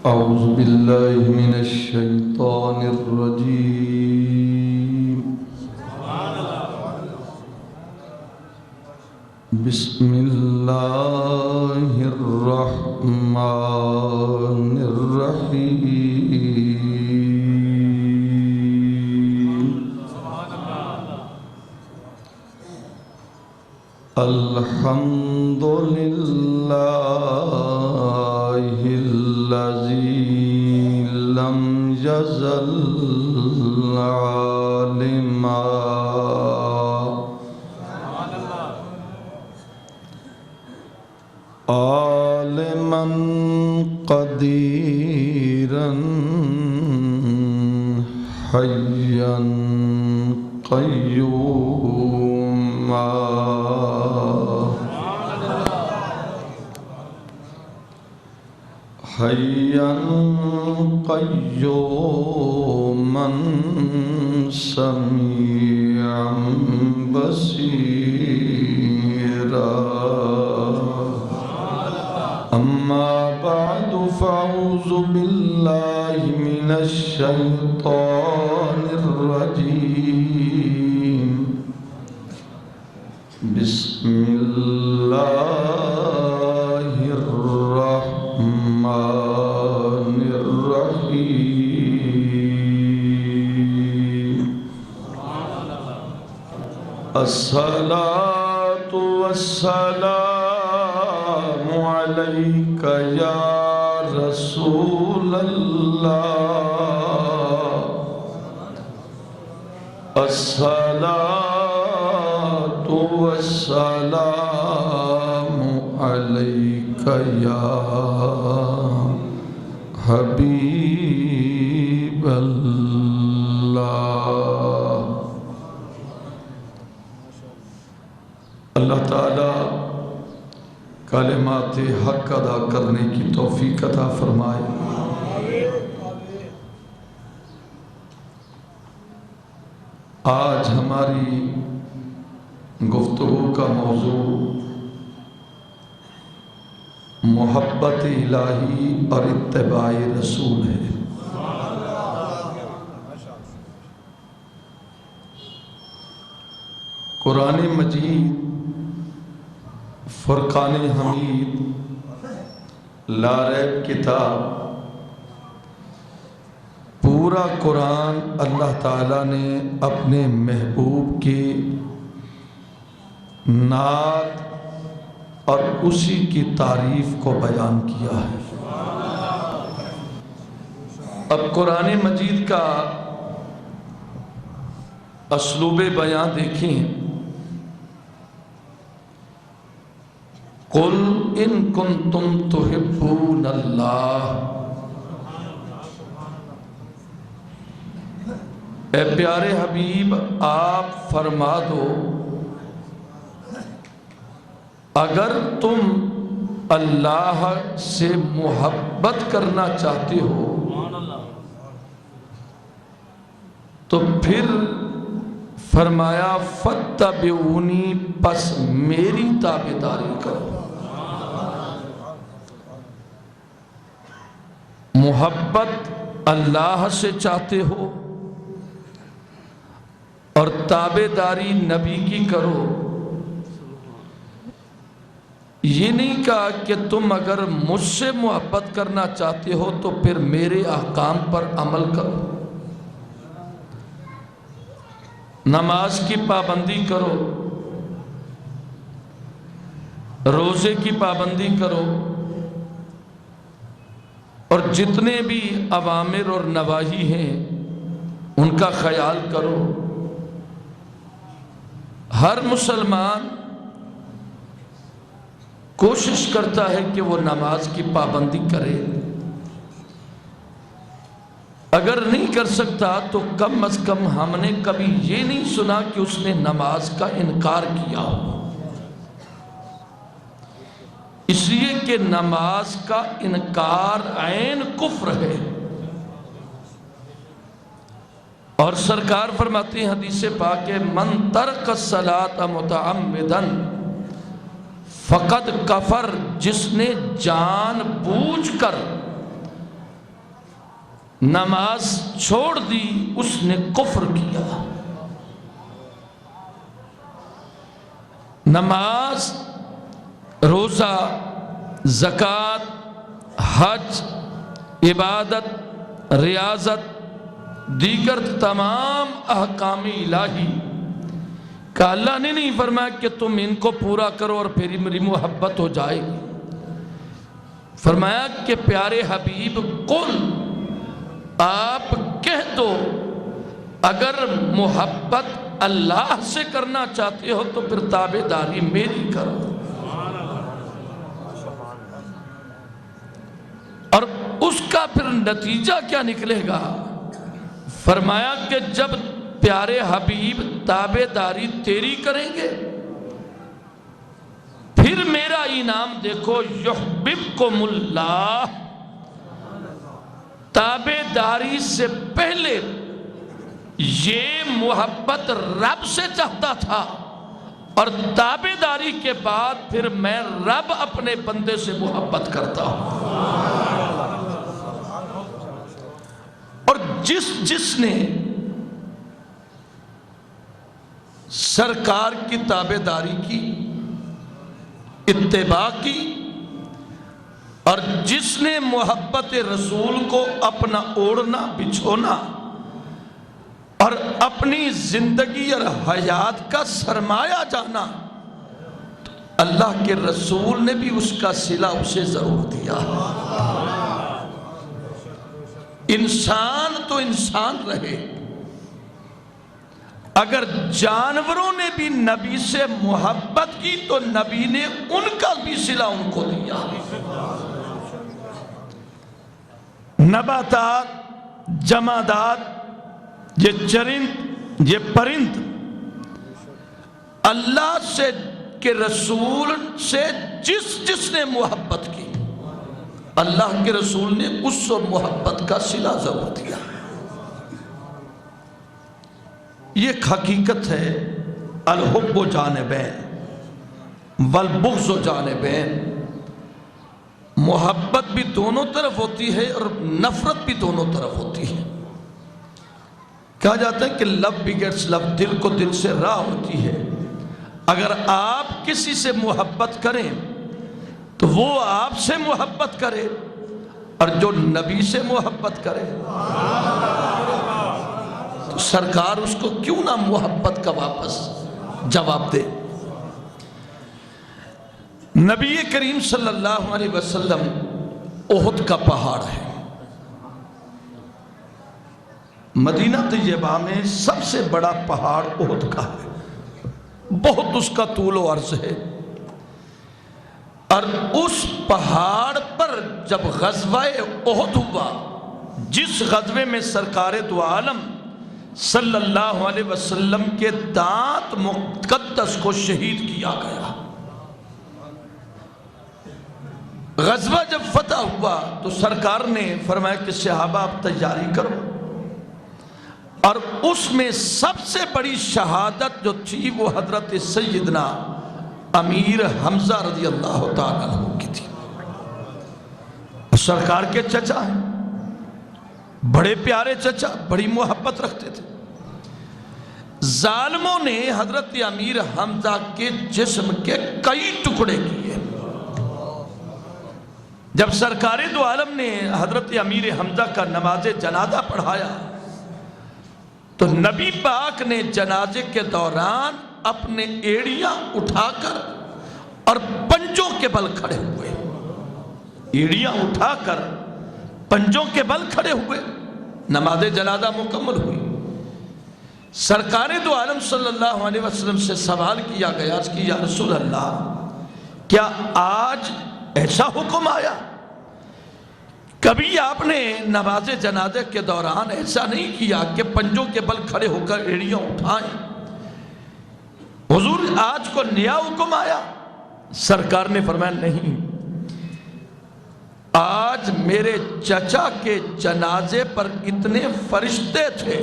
أعوذ بالله من الشيطان الرجيم. بسم الله الرحمن الرحيم. الحمد لله الذي لم يزل عالما عالما قديرا حيا قيوما حيا قيوما سميعا بصيرا. أما بعد فأعوذ بالله من الشيطان الرجيم. بسم الله الرحمن الرحيم. الصلاة والسلام عليك يا رسول الله. الصلاة والسلام عليك يا حبيب اللہ. اللہ تعالی کلمات حق ادا کرنے کی توفیق عطا فرمائے. آج ہماری گفتگو کا موضوع محبت الہی اور اتباع رسول ہے. قرآن مجید، فرقان حمید، لا ریب کتاب، پورا قرآن اللہ تعالیٰ نے اپنے محبوب کی نعت اور اسی کی تعریف کو بیان کیا ہے. اب قرآن مجید کا اسلوب بیان دیکھیں. قُلْ إِن كُنْتُمْ تُحِبُّونَ اللَّهَ. اے پیارے حبیب، آپ فرما دو اگر تم اللہ سے محبت کرنا چاہتے ہو تو پھر فرمایا فَاتَّبِعُونِی، پس میری تابعداری کرو. محبت اللہ سے چاہتے ہو اور تابعداری نبی کی کرو. یہ نہیں کہا کہ تم اگر مجھ سے محبت کرنا چاہتے ہو تو پھر میرے احکام پر عمل کرو. نماز کی پابندی کرو، روزے کی پابندی کرو، اور جتنے بھی اوامر اور نواہی ہیں ان کا خیال کرو. ہر مسلمان کوشش کرتا ہے کہ وہ نماز کی پابندی کرے. اگر نہیں کر سکتا تو کم از کم ہم نے کبھی یہ نہیں سنا کہ اس نے نماز کا انکار کیا ہو. اس لیے کہ نماز کا انکار عین کفر ہے. اور سرکار فرماتے ہیں حدیث پاک ہے من ترک الصلاۃ متعمدا فقد کفر، جس نے جان بوجھ کر نماز چھوڑ دی اس نے کفر کیا۔ نماز، روزہ، زکوٰۃ، حج، عبادت، ریاضت، دیگر تمام احکام الہی کا اللہ نے نہیں فرمایا کہ تم ان کو پورا کرو اور پھر میری محبت ہو جائے گی۔ فرمایا کہ پیارے حبیب قل، آپ کہہ دو اگر محبت اللہ سے کرنا چاہتے ہو تو پھر تابعداری میری کرو۔ اور اس کا پھر نتیجہ کیا نکلے گا؟ فرمایا کہ جب پیارے حبیب تابعداری تیری کریں گے پھر میرا انعام دیکھو، یحببکم اللہ۔ تابعداری سے پہلے یہ محبت رب سے چاہتا تھا، اور تابعداری کے بعد پھر میں رب اپنے بندے سے محبت کرتا ہوں۔ اور جس نے سرکار کی تابعداری کی، اتباع کی، اور جس نے محبت رسول کو اپنا اوڑھنا بچھونا اور اپنی زندگی اور حیات کا سرمایہ جانا، تو اللہ کے رسول نے بھی اس کا صلہ اسے ضرور دیا۔ انسان تو انسان رہے، اگر جانوروں نے بھی نبی سے محبت کی تو نبی نے ان کا بھی صلہ ان کو دیا۔ نباتات، جمادات، یہ چرند، یہ پرند، اللہ سے کے رسول سے جس نے محبت کی، اللہ کے رسول نے اس محبت کا صلہ ضرور دیا۔ یہ ایک حقیقت ہے، الحب جانبین والبغض جانبین۔ محبت بھی دونوں طرف ہوتی ہے اور نفرت بھی دونوں طرف ہوتی ہے۔ کہا جاتا ہے کہ لو بگیٹس لو، دل کو دل سے راہ ہوتی ہے۔ اگر آپ کسی سے محبت کریں تو وہ آپ سے محبت کرے، اور جو نبی سے محبت کرے تو سرکار اس کو کیوں نہ محبت کا واپس جواب دے۔ نبی کریم صلی اللہ علیہ وسلم احد کا پہاڑ ہے، مدینہ طیبہ میں سب سے بڑا پہاڑ احد کا ہے، بہت اس کا طول و عرض ہے۔ اور اس پہاڑ پر جب غزوہ احد ہوا، جس غزوے میں سرکار دو عالم صلی اللہ علیہ وسلم کے دانت مقدس کو شہید کیا گیا، غزوہ جب فتح ہوا تو سرکار نے فرمایا کہ صحابہ آپ تیاری کرو، اور اس میں سب سے بڑی شہادت جو تھی وہ حضرت سیدنا امیر حمزہ رضی اللہ تعالیٰ عنہ کی تھی۔ سرکار کے چچا ہیں، بڑے پیارے چچا، بڑی محبت رکھتے تھے۔ ظالموں نے حضرت امیر حمزہ کے جسم کے کئی ٹکڑے کیے۔ جب سرکار دو عالم نے حضرت امیر حمزہ کا نماز جنازہ پڑھایا تو نبی پاک نے جنازے کے دوران اپنے ایڑیاں اٹھا کر اور پنجوں کے بل کھڑے ہوئے، ایڑیاں اٹھا کر پنجوں کے بل کھڑے ہوئے، نماز جنازہ مکمل ہوئی۔ سرکار دو عالم صلی اللہ علیہ وسلم سے سوال کیا گیا کہ یا رسول اللہ، کیا آج ایسا حکم آیا؟ کبھی آپ نے نماز جنازے کے دوران ایسا نہیں کیا کہ پنجوں کے بل کھڑے ہو کر ایڑیاں اٹھائیں، حضور آج کو نیا حکم آیا؟ سرکار نے فرمایا نہیں، آج میرے چچا کے جنازے پر اتنے فرشتے تھے۔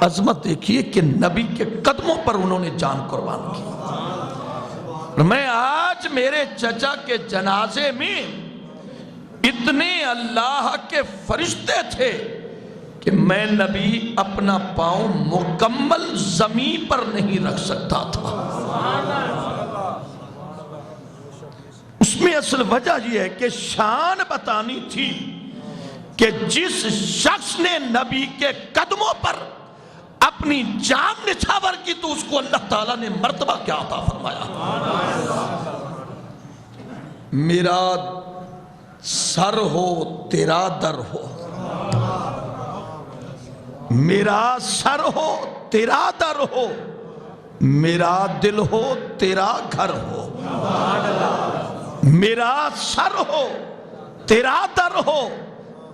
عظمت دیکھیے کہ نبی کے قدموں پر انہوں نے جان قربان کی۔ میں آج میرے چچا کے جنازے میں اتنے اللہ کے فرشتے تھے کہ میں نبی اپنا پاؤں مکمل زمین پر نہیں رکھ سکتا تھا۔ اس میں اصل وجہ یہ ہے کہ شان بتانی تھی کہ جس شخص نے نبی کے قدموں پر اپنی جان نچھاور کی تو اس کو اللہ تعالیٰ نے مرتبہ کیا عطا فرمایا۔ میرا سر ہو تیرا در ہو، میرا سر ہو تیرا در ہو، میرا دل ہو تیرا گھر ہو، میرا سر ہو تیرا در ہو،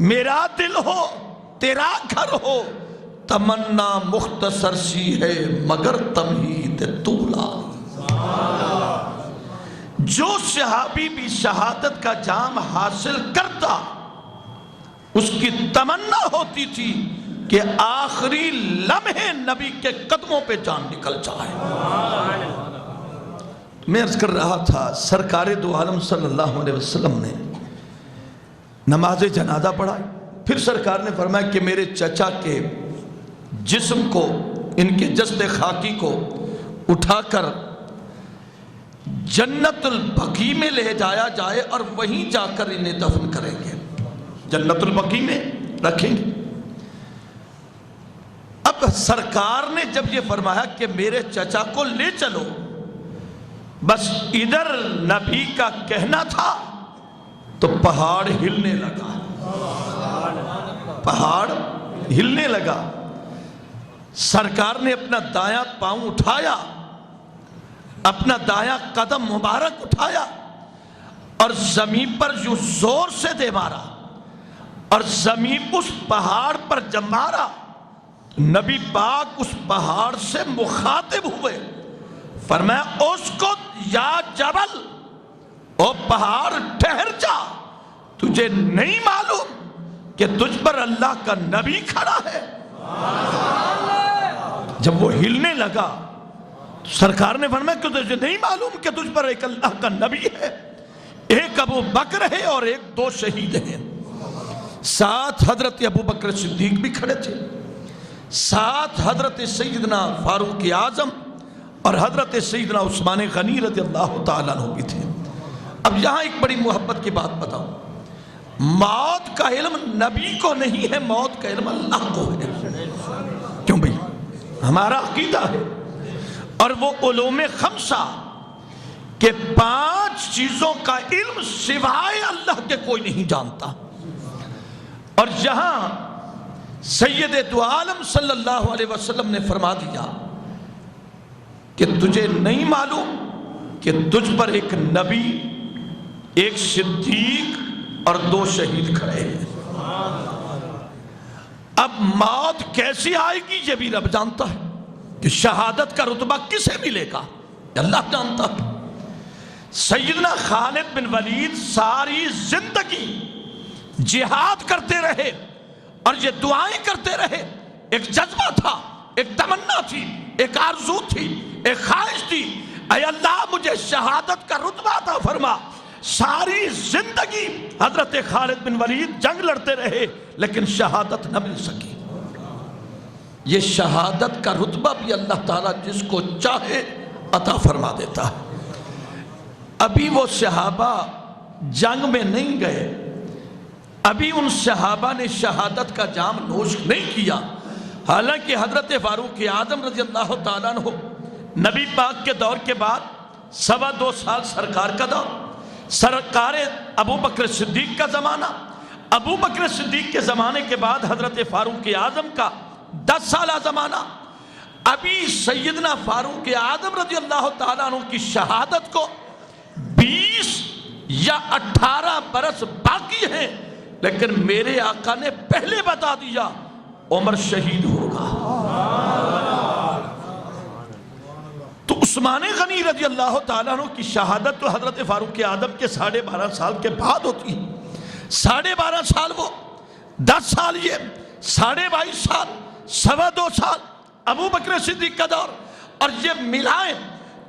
میرا دل ہو تیرا گھر ہو، تمنا مختصر سی ہے مگر تمہید طولا۔ جو صحابی بھی شہادت کا جام حاصل کرتا اس کی تمنا ہوتی تھی کہ آخری لمحے نبی کے قدموں پہ جان نکل جائے۔ میں عرض کر رہا تھا سرکار دو عالم صلی اللہ علیہ وسلم نے نماز جنازہ پڑھائی، پھر سرکار نے فرمایا کہ میرے چچا کے جسم کو، ان کے جسد خاکی کو اٹھا کر جنت البقیع میں لے جایا جائے اور وہیں جا کر انہیں دفن کریں گے، جنت البقیع میں رکھیں گے۔ اب سرکار نے جب یہ فرمایا کہ میرے چچا کو لے چلو، بس ادھر نبی کا کہنا تھا تو پہاڑ ہلنے لگا، پہاڑ ہلنے لگا۔ سرکار نے اپنا دایاں پاؤں اٹھایا، اپنا دایاں قدم مبارک اٹھایا اور زمین پر جو زور سے دے مارا اور زمین اس پہاڑ پر جب مارا، نبی پاک اس پہاڑ سے مخاطب ہوئے، فرمایا اس کو یا جبل، او پہاڑ ٹھہر جا، تجھے نہیں معلوم کہ تجھ پر اللہ کا نبی کھڑا ہے۔ جب وہ ہلنے لگا سرکار نے فرمایا کہ تجھے نہیں معلوم کہ تجھ پر ایک اللہ کا نبی ہے، ایک ابو بکر ہے اور ایک دو شہید ہیں۔ ساتھ حضرت ابو بکر صدیق بھی کھڑے تھے، ساتھ حضرت سیدنا فاروق اعظم اور حضرت سیدنا عثمان غنی رضی اللہ تعالیٰ عنہ بھی تھے۔ اب یہاں ایک بڑی محبت کی بات بتاؤں، موت کا علم نبی کو نہیں ہے، موت کا علم اللہ کو ہے۔ کیوں بھئی؟ ہمارا عقیدہ ہے اور وہ علوم خمسہ کہ 5 چیزوں کا علم سوائے اللہ کے کوئی نہیں جانتا، اور یہاں سید دو عالم صلی اللہ علیہ وسلم نے فرما دیا کہ تجھے نہیں معلوم کہ تجھ پر ایک نبی، ایک صدیق اور 2 شہید کھڑے ہیں۔ اب موت کیسی آئے گی یہ بھی رب جانتا ہے، کہ شہادت کا رتبہ کسے ملے گا اللہ جانتا ہے۔ سیدنا خالد بن ولید ساری زندگی جہاد کرتے رہے اور یہ دعائیں کرتے رہے، ایک جذبہ تھا، ایک تمنا تھی، ایک آرزو تھی، ایک خواہش تھی، اے اللہ مجھے شہادت کا رتبہ عطا فرما۔ ساری زندگی حضرت خالد بن ولید جنگ لڑتے رہے لیکن شہادت نہ مل سکی۔ یہ شہادت کا رتبہ بھی اللہ تعالیٰ جس کو چاہے عطا فرما دیتا ہے۔ ابھی وہ صحابہ جنگ میں نہیں گئے، ابھی ان صحابہ نے شہادت کا جام نوش نہیں کیا، حالانکہ حضرت فاروق اعظم رضی اللہ تعالیٰ عنہ نبی پاک کے دور کے بعد 2.25 سال سرکار کا دور، سرکار ابو بکر صدیق کا زمانہ، ابو بکر صدیق کے زمانے کے بعد حضرت فاروق اعظم کا 10 سالہ زمانہ، ابھی سیدنا فاروق اعظم رضی اللہ تعالیٰ عنہ کی شہادت کو 20 یا 18 برس باقی ہیں، لیکن میرے آقا نے پہلے بتا دیا عمر شہید ہوگا۔ تو عثمان غنی رضی اللہ تعالیٰ عنہ کی شہادت تو حضرت فاروق اعظم کے 12.5 سال کے بعد ہوتی ہے۔ 12.5 سال وہ، 10 سال یہ، 22.5 سال، 2.25 سال ابو بکر صدیق کا دور، اور یہ ملائیں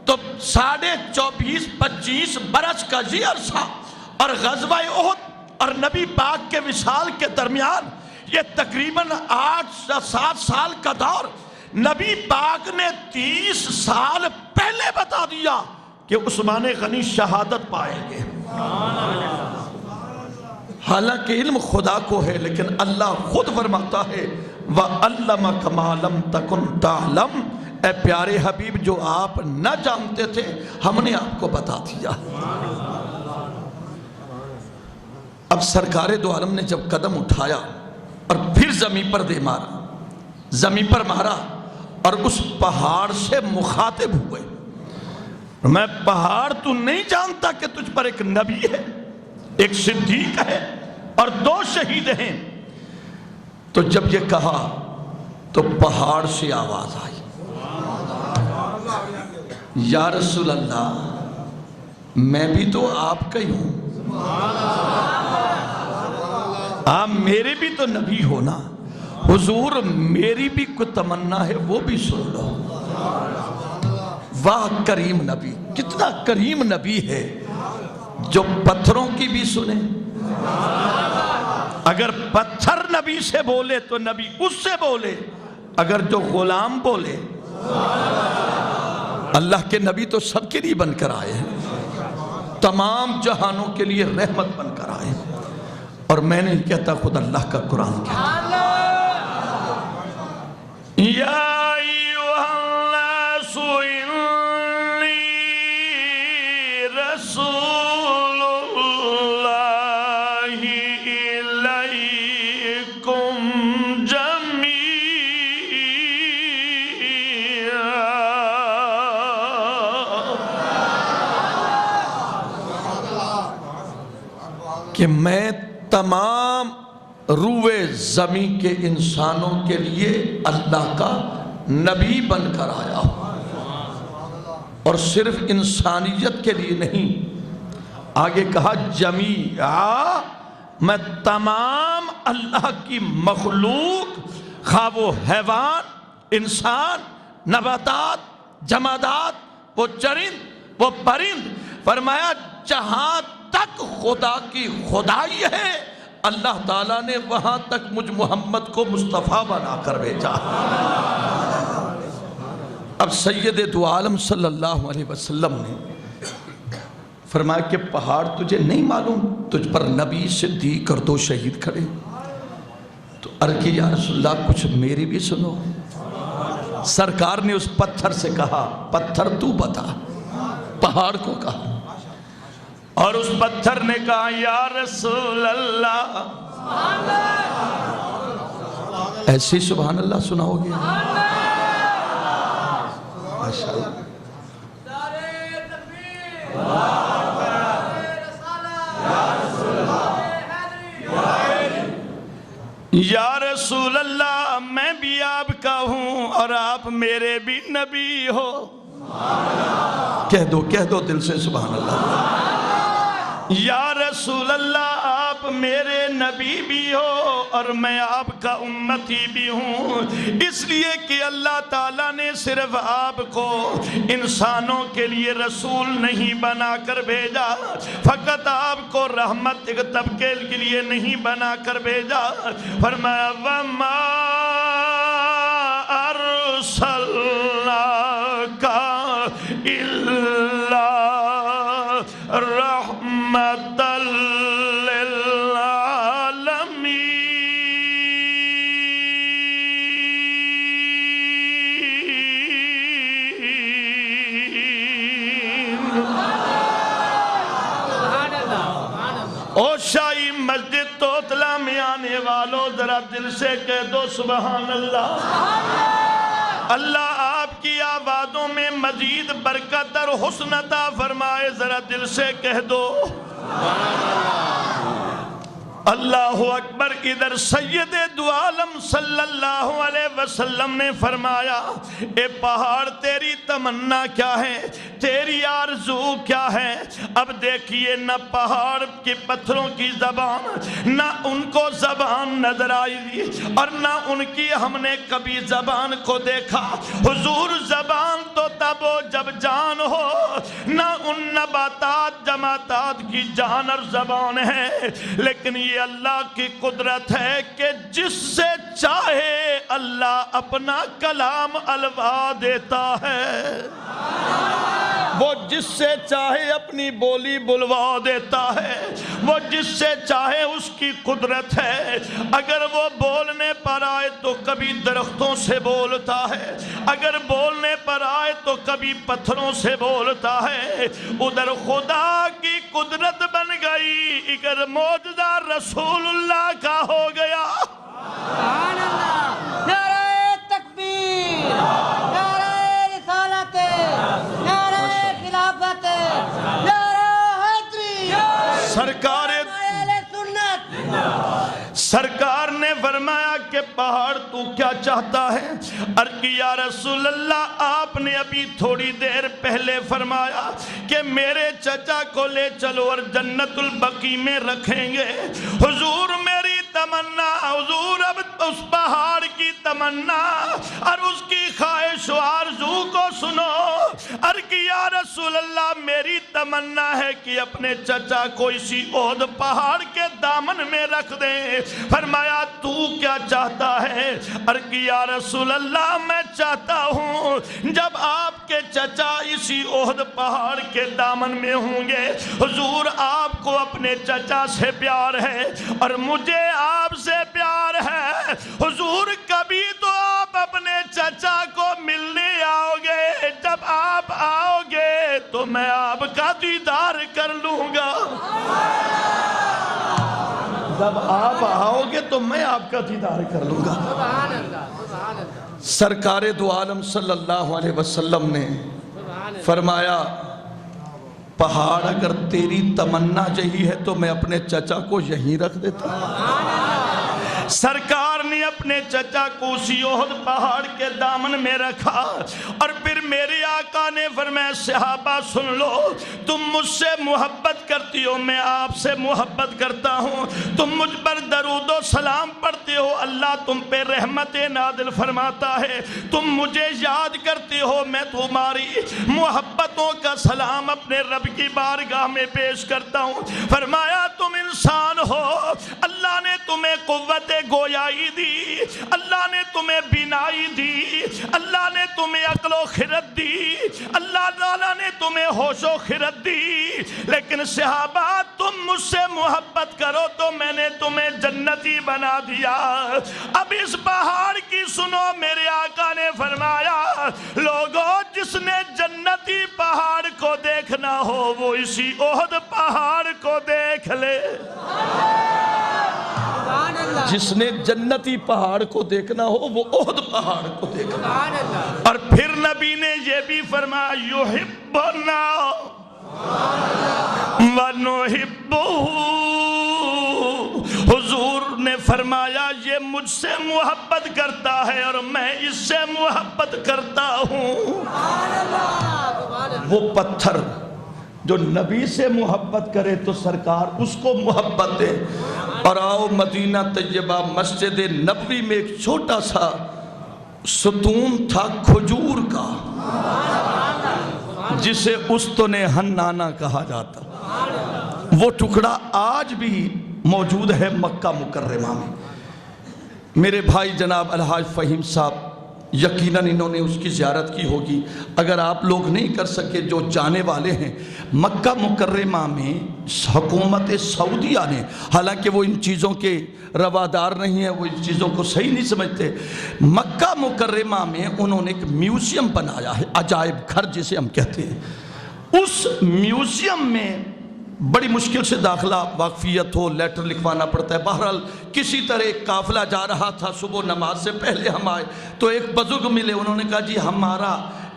تو 24.5-25 برس کا یہ عرصہ، اور غزوہ احد اور نبی پاک کے وصال کے درمیان یہ تقریباً 8 یا 7 سال کا دور، نبی پاک نے 30 سال پہلے بتا دیا کہ عثمان غنی شہادت پائیں گے۔ حالانکہ علم خدا کو ہے، لیکن اللہ خود فرماتا ہے وَعَلَّمَكَ مَا لَمْ تَكُنْ تَعْلَمْ، اے پیارے حبیب جو آپ نہ جانتے تھے ہم نے آپ کو بتا دیا۔ اب سرکار دو عالم نے جب قدم اٹھایا اور پھر زمین پر دے مارا، زمین پر مارا اور اس پہاڑ سے مخاطب ہوئے، میں پہاڑ تو نہیں جانتا کہ تجھ پر ایک نبی ہے، ایک صدیق ہے اور 2 شہید ہیں۔ تو جب یہ کہا تو پہاڑ سے آواز آئی، یا رسول اللہ میں بھی تو آپ کا ہی ہوں، آپ میرے بھی تو نبی ہونا، حضور میری بھی کوئی تمنا ہے وہ بھی سن لو۔ واہ کریم نبی، کتنا کریم نبی ہے جو پتھروں کی بھی سنے۔ اگر پتھر نبی سے بولے تو نبی اس سے بولے، اگر جو غلام بولے۔ اللہ کے نبی تو سب کے لیے بن کر آئے ہیں، تمام جہانوں کے لیے رحمت بن کر آئے ہیں، اور میں نہیں کہتا، خود اللہ کا قرآن کہتا یا ایوہ الناس انی رسول اللہ الیکم جمیعا کہ میں تمام روئے زمین کے انسانوں کے لیے اللہ کا نبی بن کر آیا ہوں، اور صرف انسانیت کے لیے نہیں، آگے کہا جمیعا، میں تمام اللہ کی مخلوق، خواہ وہ حیوان، انسان، نباتات، جمادات، وہ چرند، وہ پرند، فرمایا جہاں تک خدا کی خدائی ہے اللہ تعالیٰ نے وہاں تک مجھ محمد کو مصطفیٰ بنا کر بھیجا۔ اب سید دو عالم صلی اللہ علیہ وسلم نے فرمایا کہ پہاڑ تجھے نہیں معلوم، تجھ پر نبی، صدیق اور 2 شہید کھڑے۔ تو عرض کی یا رسول اللہ کچھ میری بھی سنو۔ سرکار نے اس پتھر سے کہا، پتھر تو بتا، پہاڑ کو کہا، اور اس پتھر نے کہا یا رسول اللہ، ایسی سبحان اللہ سنا ہوگی ماشاءاللہ۔ یا رسول اللہ میں بھی آپ کا ہوں اور آپ میرے بھی نبی ہو۔ کہہ دو دل سے سبحان اللہ۔ یا رسول اللہ آپ میرے نبی بھی ہو اور میں آپ کا امتی بھی ہوں، اس لیے کہ اللہ تعالیٰ نے صرف آپ کو انسانوں کے لیے رسول نہیں بنا کر بھیجا، فقط آپ کو رحمت ایک طبقے کے لیے نہیں بنا کر بھیجا، فرمایا وَمَا أَرْسَلْنَاكَ إِلَّا رحمت او شاہی مسجد توتلا میں آنے والوں ذرا دل سے کہہ دو سبحان اللہ۔ اللہ آپ کی آوازوں میں مزید برکت اور حسن عطا فرمائے، ذرا دل سے کہہ دو۔ اللہ اکبر۔ ادھر سید دو عالم صلی اللہ علیہ وسلم نے فرمایا اے پہاڑ تیری تمنا کیا ہے، تیری آرزو کیا ہے؟ اب دیکھیے نہ پہاڑ کے پتھروں کی زبان، نہ ان کو زبان نظر آئی اور نہ ان کی ہم نے کبھی زبان کو دیکھا۔ حضور زبان تو تب ہو جب جان ہو، نہ ان نباتات جماعتات کی جان اور زبان ہے، لیکن یہ اللہ کی قدرت ہے کہ جس سے چاہے اللہ اپنا کلام الوا دیتا ہے، وہ جس سے چاہے اپنی بولی بلوا دیتا ہے، وہ جس سے چاہے اس کی قدرت ہے۔ اگر وہ بولنے پر آئے تو کبھی درختوں سے بولتا ہے، اگر بولنے پر آئے تو کبھی پتھروں سے بولتا ہے۔ ادھر خدا کی قدرت بن گئی، اگر معجزہ رسول اللہ کا ہو گیا۔ سبحان اللہ، نعرہ تکبیر، نعرہ رسالت، نعرہ خلافت، نعرہ حیدری، سرکار نے فرمایا کہ پہاڑ تو کیا چاہتا ہے؟ عرض کی یا رسول اللہ آپ نے ابھی تھوڑی دیر پہلے فرمایا کہ میرے چچا کو لے چلو اور جنت البقیع میں رکھیں گے۔ حضور میری تمنا، حضور اب اس پہاڑ کی تمنا اور اس کی خواہش و آرزو کو سنو۔ عرض کی یا رسول اللہ میری تمنا ہے کہ اپنے چچا کو اسی احد پہاڑ کے دامن میں رکھ دیں۔ فرمایا تو کیا چاہتا ہے؟ عرض کی یا رسول اللہ میں چاہتا ہوں جب آپ کے چچا اسی احد پہاڑ کے دامن میں ہوں گے، حضور آپ کو اپنے چچا سے پیار ہے اور مجھے آپ سے پیار ہے، حضور کبھی تو آپ اپنے چچا کو ملنے آؤ گے، جب آپ آؤ گے تو میں آپ کا دیدار کر لوں گا۔ جب آپ آؤ گے تو میں آپ کا دیدار کر لوں گا۔ سبحان اللہ، سبحان اللہ، سرکار دو عالم صلی اللہ علیہ وسلم نے فرمایا پہاڑ اگر تیری تمنا یہی ہے تو میں اپنے چچا کو یہیں رکھ دیتا ہوں۔ سرکار نے اپنے چچا کو اسی احد پہاڑ کے دامن میں رکھا اور پھر میرے آقا نے فرمایا صحابہ سن لو، تم مجھ سے محبت کرتی ہو، میں آپ سے محبت کرتا ہوں، تم مجھ پر درود و سلام پڑھتے ہو، اللہ تم پہ رحمت نازل فرماتا ہے، تم مجھے یاد کرتے ہو، میں تمہاری محبتوں کا سلام اپنے رب کی بارگاہ میں پیش کرتا ہوں۔ فرمایا تم انسان ہو، اللہ نے تمہیں قوت گویائی دی، اللہ نے تمہیں بینائی دی، اللہ نے تمہیں عقل و خرد دی، اللہ تعالیٰ نے تمہیں ہوش و خرد دی، لیکن صحابہ تم مجھ سے محبت کرو تو میں نے تمہیں جنتی بنا دیا۔ اب اس پہاڑ کی سنو، میرے آقا نے فرمایا لوگوں جس نے جنتی پہاڑ کو دیکھنا ہو وہ اسی احد پہاڑ کو دیکھ لے۔ جس نے جنتی پہاڑ کو دیکھنا ہو وہ احد پہاڑ کو دیکھنا۔ اور پھر نبی نے یہ بھی فرمایا یحبنا ونحبہ، حضور نے فرمایا یہ مجھ سے محبت کرتا ہے اور میں اس سے محبت کرتا ہوں۔ وہ پتھر جو نبی سے محبت کرے تو سرکار اس کو محبت دے۔ اور آؤ مدینہ طیبہ مسجد نبوی میں ایک چھوٹا سا ستون تھا کھجور کا جسے استن حنانہ کہا جاتا، وہ ٹکڑا آج بھی موجود ہے مکہ مکرمہ میں۔ میرے بھائی جناب الحاج فہیم صاحب یقیناً انہوں نے اس کی زیارت کی ہوگی، اگر آپ لوگ نہیں کر سکے جو جانے والے ہیں، مکہ مکرمہ میں حکومت سعودیہ نے، حالانکہ وہ ان چیزوں کے روادار نہیں ہیں، وہ ان چیزوں کو صحیح نہیں سمجھتے، مکہ مکرمہ میں انہوں نے ایک میوزیم بنایا ہے، عجائب گھر جسے ہم کہتے ہیں۔ اس میوزیم میں بڑی مشکل سے داخلہ، واقفیت ہو، لیٹر لکھوانا پڑتا ہے، بہرحال کسی طرح ایک قافلہ جا رہا تھا، صبح نماز سے پہلے ہم آئے تو ایک بزرگ ملے، انہوں نے کہا جی ہمارا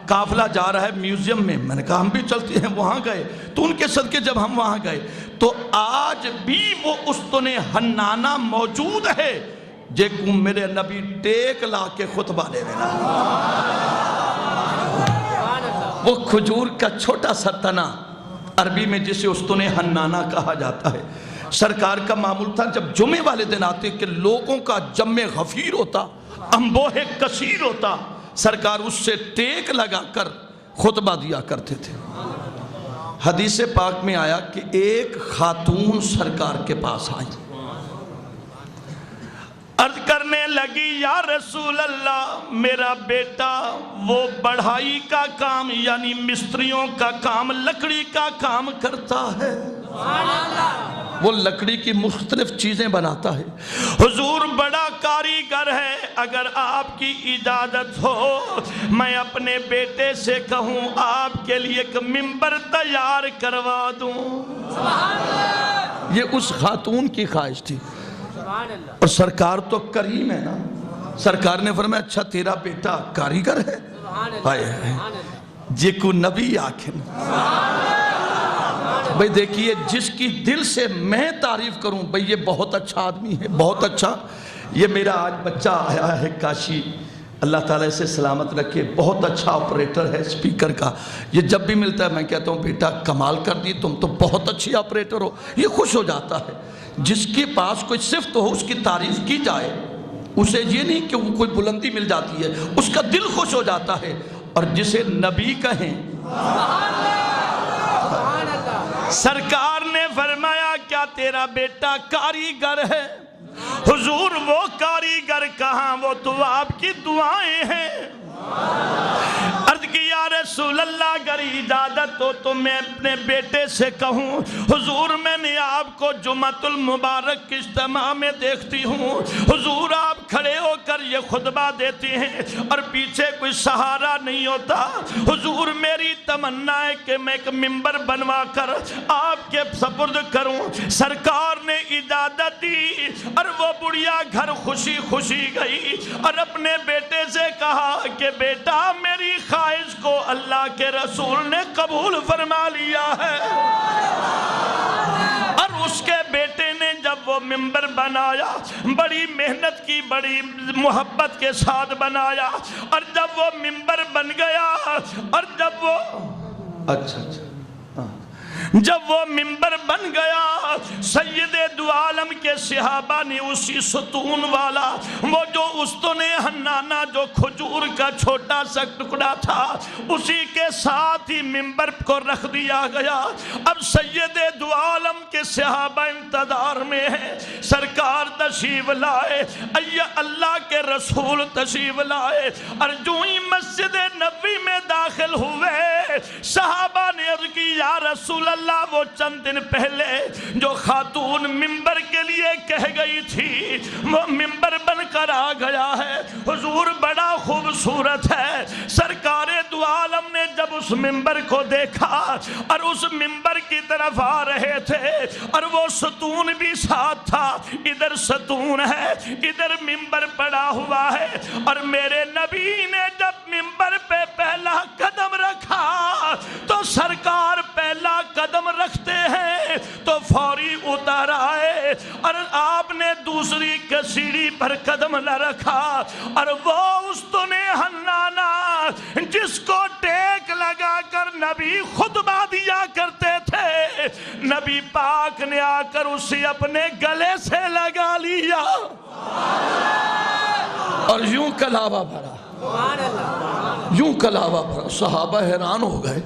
قافلہ جا رہا ہے میوزیم میں نے کہا ہم بھی چلتے ہیں وہاں گئے تو ان کے صدقے جب ہم وہاں گئے تو آج بھی وہ استن حنانہ موجود ہے جے کو میرے نبی ٹیک لا کے خطبہ دے دینا. وہ کھجور کا چھوٹا سا تنا عربی میں جسے استن حنانہ کہا جاتا ہے. سرکار کا معمول تھا جب جمعے والے دن آتے کہ لوگوں کا جمع غفیر ہوتا, انبوہ کثیر ہوتا, سرکار اس سے ٹیک لگا کر خطبہ دیا کرتے تھے. حدیث پاک میں آیا کہ ایک خاتون سرکار کے پاس آئی, عرض کرنے لگی یا رسول اللہ میرا بیٹا وہ بڑھائی کا کام یعنی مستریوں کا کام, لکڑی کا کام کرتا ہے, وہ لکڑی کی مختلف چیزیں بناتا ہے. حضور بڑا کاریگر ہے, اگر آپ کی اجازت ہو میں اپنے بیٹے سے کہوں آپ کے لیے ایک ممبر تیار کروا دوں. یہ اس خاتون کی خواہش تھی اور سرکار تو کریم ہے نا. سرکار نے فرمایا اچھا تیرا بیٹا کاریگر ہے, جے کو نبی آکھن. بھئی دیکھیے جس کی دل سے میں تعریف کروں بھئی یہ بہت اچھا آدمی ہے, بہت اچھا. یہ میرا آج بچہ آیا ہے کاشی, اللہ تعالیٰ اسے سلامت رکھے, بہت اچھا آپریٹر ہے سپیکر کا. یہ جب بھی ملتا ہے میں کہتا ہوں بیٹا کمال کر دی, تم تو بہت اچھی آپریٹر ہو. یہ خوش ہو جاتا ہے. جس کے پاس کوئی صفت ہو اس کی تعریف کی جائے, اسے یہ نہیں کہ وہ کوئی بلندی مل جاتی ہے, اس کا دل خوش ہو جاتا ہے. اور جسے نبی کہیں, سرکار نے فرمایا کیا تیرا بیٹا کاریگر ہے؟ حضور وہ کاریگر کہاں, وہ تو آپ کی دعائیں ہیں. عرض کی یا رسول اللہ اگر اجازت ہو تو میں اپنے بیٹے سے کہوں. حضور میں نے آپ کو جمعۃ المبارک کی اجتماع میں دیکھتی ہوں, حضور آپ کھڑے ہو کر یہ خطبہ دیتی ہیں اور پیچھے کوئی سہارا نہیں ہوتا. حضور میری تمنا ہے کہ میں ایک ممبر بنوا کر آپ کے سپرد کروں. سرکار نے اجازت دی اور وہ بڑھیا گھر خوشی خوشی گئی اور اپنے بیٹے سے کہا کہ بیٹا میری خواہش کو اللہ کے رسول نے قبول فرما لیا ہے. اور اس کے بیٹے نے جب وہ ممبر بنایا بڑی محنت کی, بڑی محبت کے ساتھ بنایا, اور جب وہ ممبر بن گیا اور جب وہ ممبر بن گیا سید دو عالم کے صحابہ نے اسی ستون والا وہ جو استن حنانہ جو کھجور کا چھوٹا سا ٹکڑا تھا اسی کے ساتھ ہی ممبر کو رکھ دیا گیا. اب سید دو عالم کے صحابہ انتظار میں ہیں, سرکار تشریف لائے, اللہ کے رسول تشریف لائے, اور جو ہی مسجد نبوی میں داخل ہوئے صحابہ نے عرض کی یا رسول اللہ وہ چند دن پہلے جو خاتون ممبر کے لیے کہہ گئی تھی وہ ممبر بن کر آ گیا ہے. حضور بڑا خوبصورت ہے. سرکار دو عالم نے جب اس ممبر کو دیکھا اور اس ممبر کی طرف آ رہے تھے اور وہ ستون بھی ساتھ تھا, ادھر ستون ہے ادھر ممبر پڑا ہوا ہے, اور میرے نبی نے جب ممبر پہ پہلا قدم رکھا تو سرکار پہلا قدم رکھتے ہیں تو فوری اتر آئے, اور آپ نے دوسری سیڑھی پر قدم نہ رکھا, اور وہ استن حنانہ جس کو ٹیک لگا کر نبی خطبہ دیا کرتے تھے نبی پاک نے آ کر اسے اپنے گلے سے لگا لیا اور یوں کلاوہ بھرا, یوں کلاوہ بھرا. صحابہ حیران ہو گئے,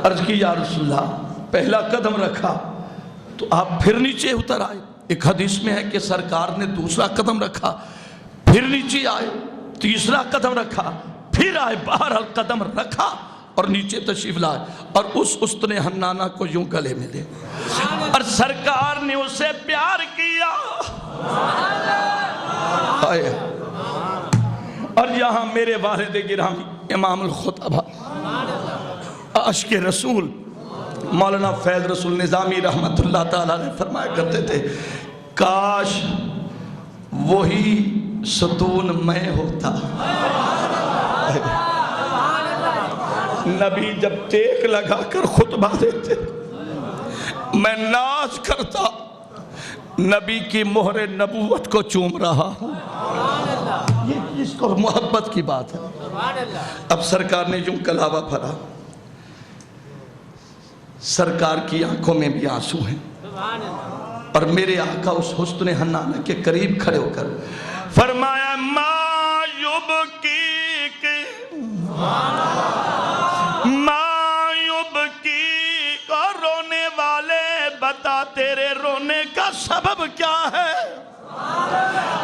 عرض کی یا رسول اللہ پہلا قدم رکھا تو آپ پھر نیچے اتر آئے. ایک حدیث میں ہے کہ سرکار نے دوسرا قدم رکھا پھر نیچے آئے, تیسرا قدم رکھا پھر آئے, بہرحال قدم رکھا اور نیچے تشریف لائے اور اس استن حنانہ کو یوں گلے میں لے, اور سرکار نے اسے پیار کیا. اور یہاں میرے والد گرامی امام الخطبہ عاشق رسول مولانا فیض رسول نظامی رحمت اللہ تعالیٰ نے فرمایا کرتے تھے کاش وہی ستون میں ہوتا. نبی جب ٹیک لگا کر خطبہ دیتے میں ناز کرتا نبی کی مہر نبوت کو چوم رہا ہوں. یہ اس کو محبت کی بات ہے. اب سرکار نے یوں کلاوہ بھرا, سرکار کی آنکھوں میں بھی آنسو ہیں, اور میرے آقا اس حسن حنانہ کے قریب کھڑے ہو کر فرمایا ما یبکیک اور رونے والے بتا تیرے رونے کا سبب کیا ہے.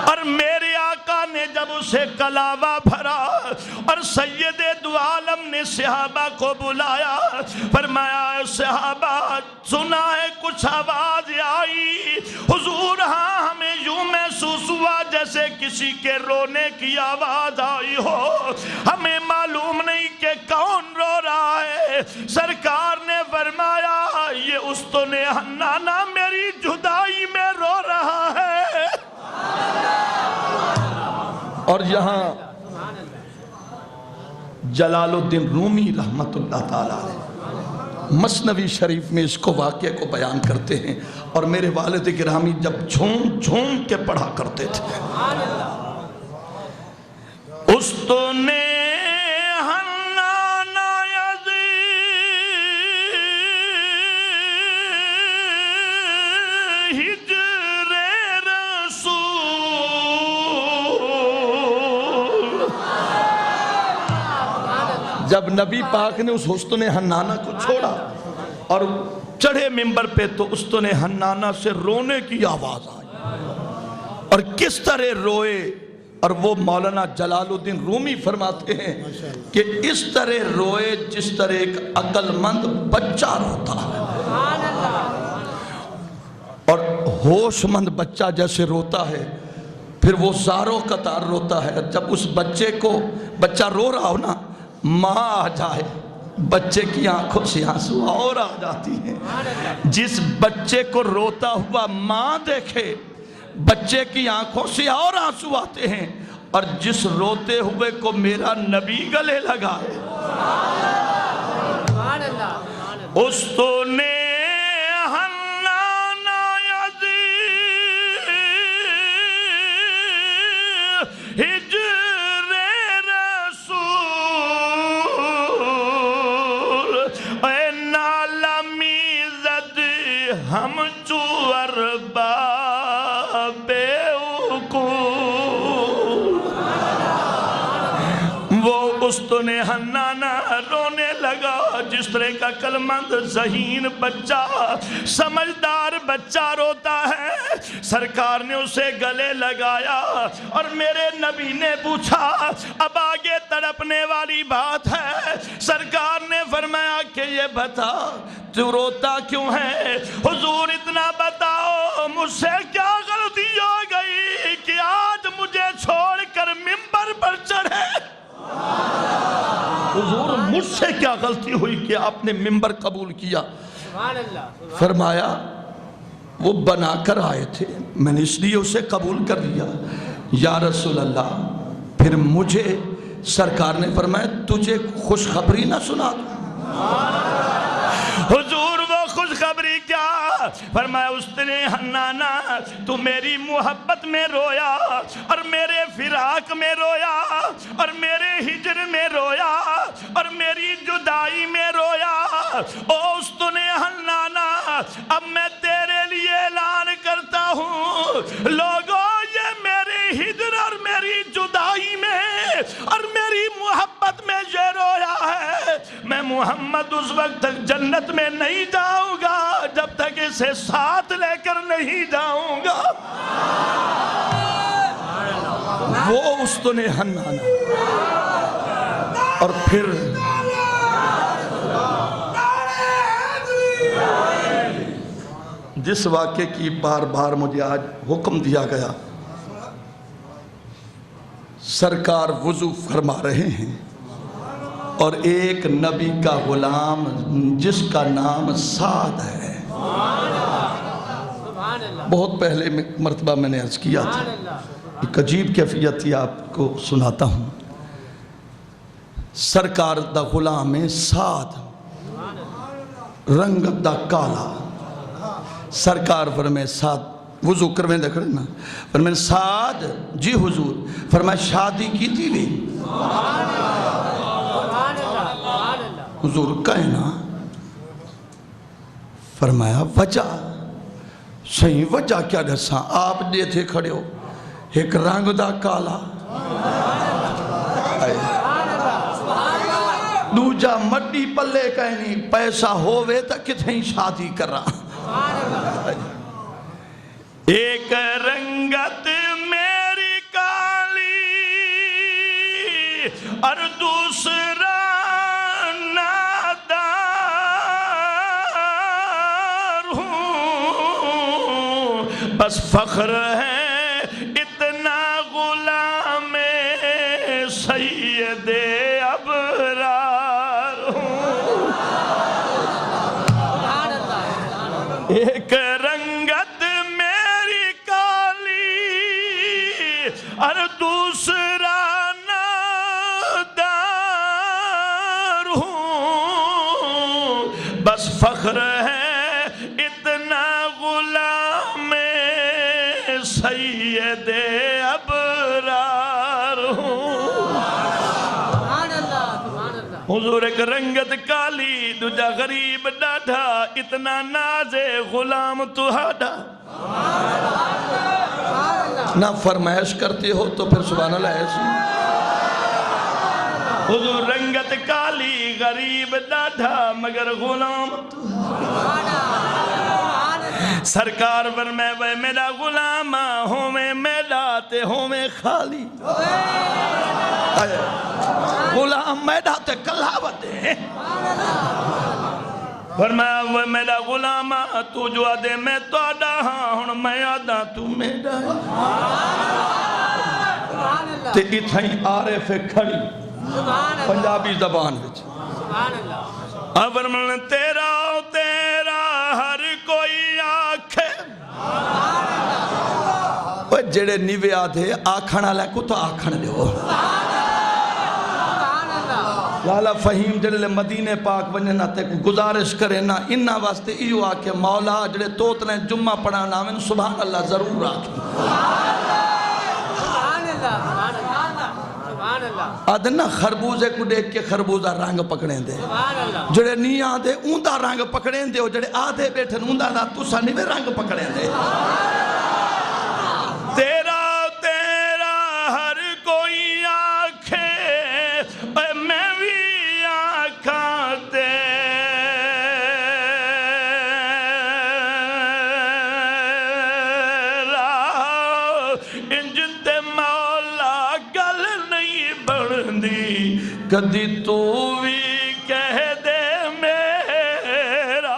اور میرے آقا نے جب اسے کلاوہ بھرا اور سید دو عالم نے صحابہ کو بلایا, فرمایا صحابہ سنا ہے کچھ آواز آئی حضور, ہاں ہمیں یوں محسوس ہوا جیسے کسی کے رونے کی آواز آئی ہو, ہمیں معلوم نہیں کہ کون رو رہا ہے. سرکار نے فرمایا یہ استن حنانہ میری جدائی میں رو رہا ہے. اور یہاں جلال الدین رومی رحمت اللہ تعالیٰ علیہ مثنوی شریف میں اس کو واقعے کو بیان کرتے ہیں, اور میرے والد گرامی جب جھوم جھوم کے پڑھا کرتے تھے. استن حنانہ ہجر رسول, جب نبی پاک نے اس حسن حنانہ کو چھوڑا اور چڑھے منبر پہ تو استن حنانہ سے رونے کی آواز آئی, اور کس طرح روئے. اور وہ مولانا جلال الدین رومی فرماتے ہیں کہ اس طرح روئے جس طرح ایک عقل مند بچہ روتا ہے, اور ہوش مند بچہ جیسے روتا ہے پھر وہ زاروں قطار روتا ہے. جب اس بچہ رو رہا ہو نا, ماں آ جائے بچے کی آنکھوں سے آنسو اور آ جاتی ہیں. جس بچے کو روتا ہوا ماں دیکھے بچے کی آنکھوں سے اور آنسو آتے ہیں, اور جس روتے ہوئے کو میرا نبی گلے لگائے. اس تو نے ہم چور بے وہ استن حنانہ رونے لگا جس طرح کا کلمند ذہین بچہ سمجھدار بچہ روتا ہے. سرکار نے اسے گلے لگایا اور میرے نبی نے پوچھا اب آگے تڑپنے والی بات ہے. سرکار نے فرمایا کہ یہ بتا تو روتا کیوں ہے. حضور اتنا بتاؤ مجھ سے کیا غلطی ہو گئی کہ آج مجھے چھوڑ کر منبر پر چڑھے. حضور مجھ سے کیا غلطی ہوئی کہ آپ نے منبر قبول کیا. فرمایا وہ بنا کر آئے تھے, میں نے اس لیے اسے قبول کر لیا. یا رسول اللہ پھر مجھے سرکار نے فرمایا تجھے خوشخبری نہ سنا دوں. حضور وہ خوشخبری کیا؟ فرمایا استن حنانہ تو میری محبت میں رویا اور میرے فراق میں رویا اور میرے ہجر میں رویا اور میری جدائی میں رویا. او استن حنانہ اب میں تیرے لیے اعلان کرتا ہوں لوگوں یہ میری ہجر اور میری جدائی میں اور میری محبت میں یہ رویا ہے. میں محمد اس وقت تک جنت میں نہیں جاؤں گا جب تک اسے ساتھ لے کر نہیں جاؤں گا. وہ استن حنانہ. اور پھر جس واقعے کی بار بار مجھے آج حکم دیا گیا, سرکار وضو فرما رہے ہیں اور ایک نبی کا غلام جس کا نام سعد ہے, بہت پہلے مرتبہ میں نے عرض کیا تھا, ایک عجیب کیفیت ہی آپ کو سناتا ہوں. سرکار دا غلام سعد رنگت دا کالا سرکار فرمائے سعد وضو کرویں دے کھڑے نا فرمائے سعد جی حضور فرمائے شادی کی تھی بھی حضور کہے نا فرمایا وجہ صحیح وجہ کیا دساں آپ دے تھے کھڑے ہو ایک رنگ دا کالا دوجا مڈی پلے کہنی پیسہ ہووے تا کتھیں شادی کر رہا ایک رنگت میری کالی اور دوسرا نادار ہوں بس فخر ہے اتنا غلام سید ابرار ہوں ایک رنگت میری کالی اور دوسرا نادار ہوں بس فخر ہے اتنا غلام سید ابرار ہوں حضور ایک رنگت کالی دوجا غریب ڈاڈھا اتنا ناز غلام تہاڈا نہ فرمائش کرتے ہو تو پھر سبحان اللہ ایسی حضور رنگت کالی غریب ڈاڈھا مگر غلام سرکار فرمائے وے میرا غلام ہومیں میڈا تے ہومیں خالی غلام میڈا تے کلاوت ہے فرمایا وہ میرا غلام تو جو آدھے میں تو آدھا ہاں ہن میں آدھا تو میڈا تے اتھائیں عارف کھڑی پنجابی زبان وچ فرمان تیرا تیرا ہر کوئی آکھے جڑے نیوے آدھے آکھنا لے کو تو آکھن لے ہو لالا فہیم جڑے مدینے پاک ونجنا تے گزارش کرے نا انہا واسطے ایو آکے مولا جڑے توتنے جمعہ پڑھانا میں سبحان اللہ ضرور آکے آدھنا خربوزے کو دیکھ کے خربوزہ رنگ پکڑیں دے جڑے نہیں آدھے اوندہ رنگ پکڑیں دے جڑے آدھے بیٹھن اوندہ نا تُسا نہیں رنگ پکڑیں دے تیرا تیرا ہر کوئی آنکھے میں بھی آنکھاں تیرا انجتے مولا گل نہیں بڑھنی کدی تو بھی کہہ دے میرا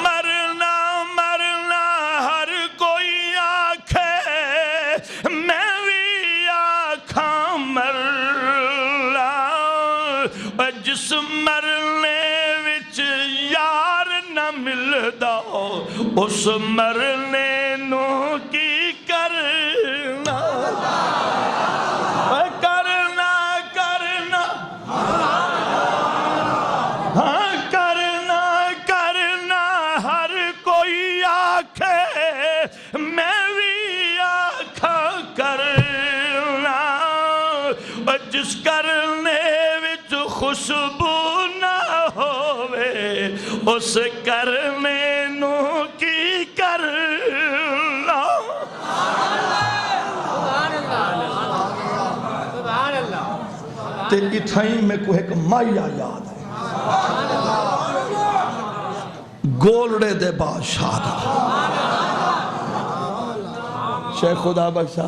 مرنا مرنا ہر کوئی آنکھے میں بھی آنکھاں مرنا جس مرنے وچ یار نہ ملدا اس مرنے نو کی کرنا جس کرنے وچ خوشبو نہ ہوئے اس کرنے نو کی کرنا تے اتھائیں میں کوئی ایک مائیہ یاد ہے گولڑے دے بادشاہ دا شیخ خدا بخشا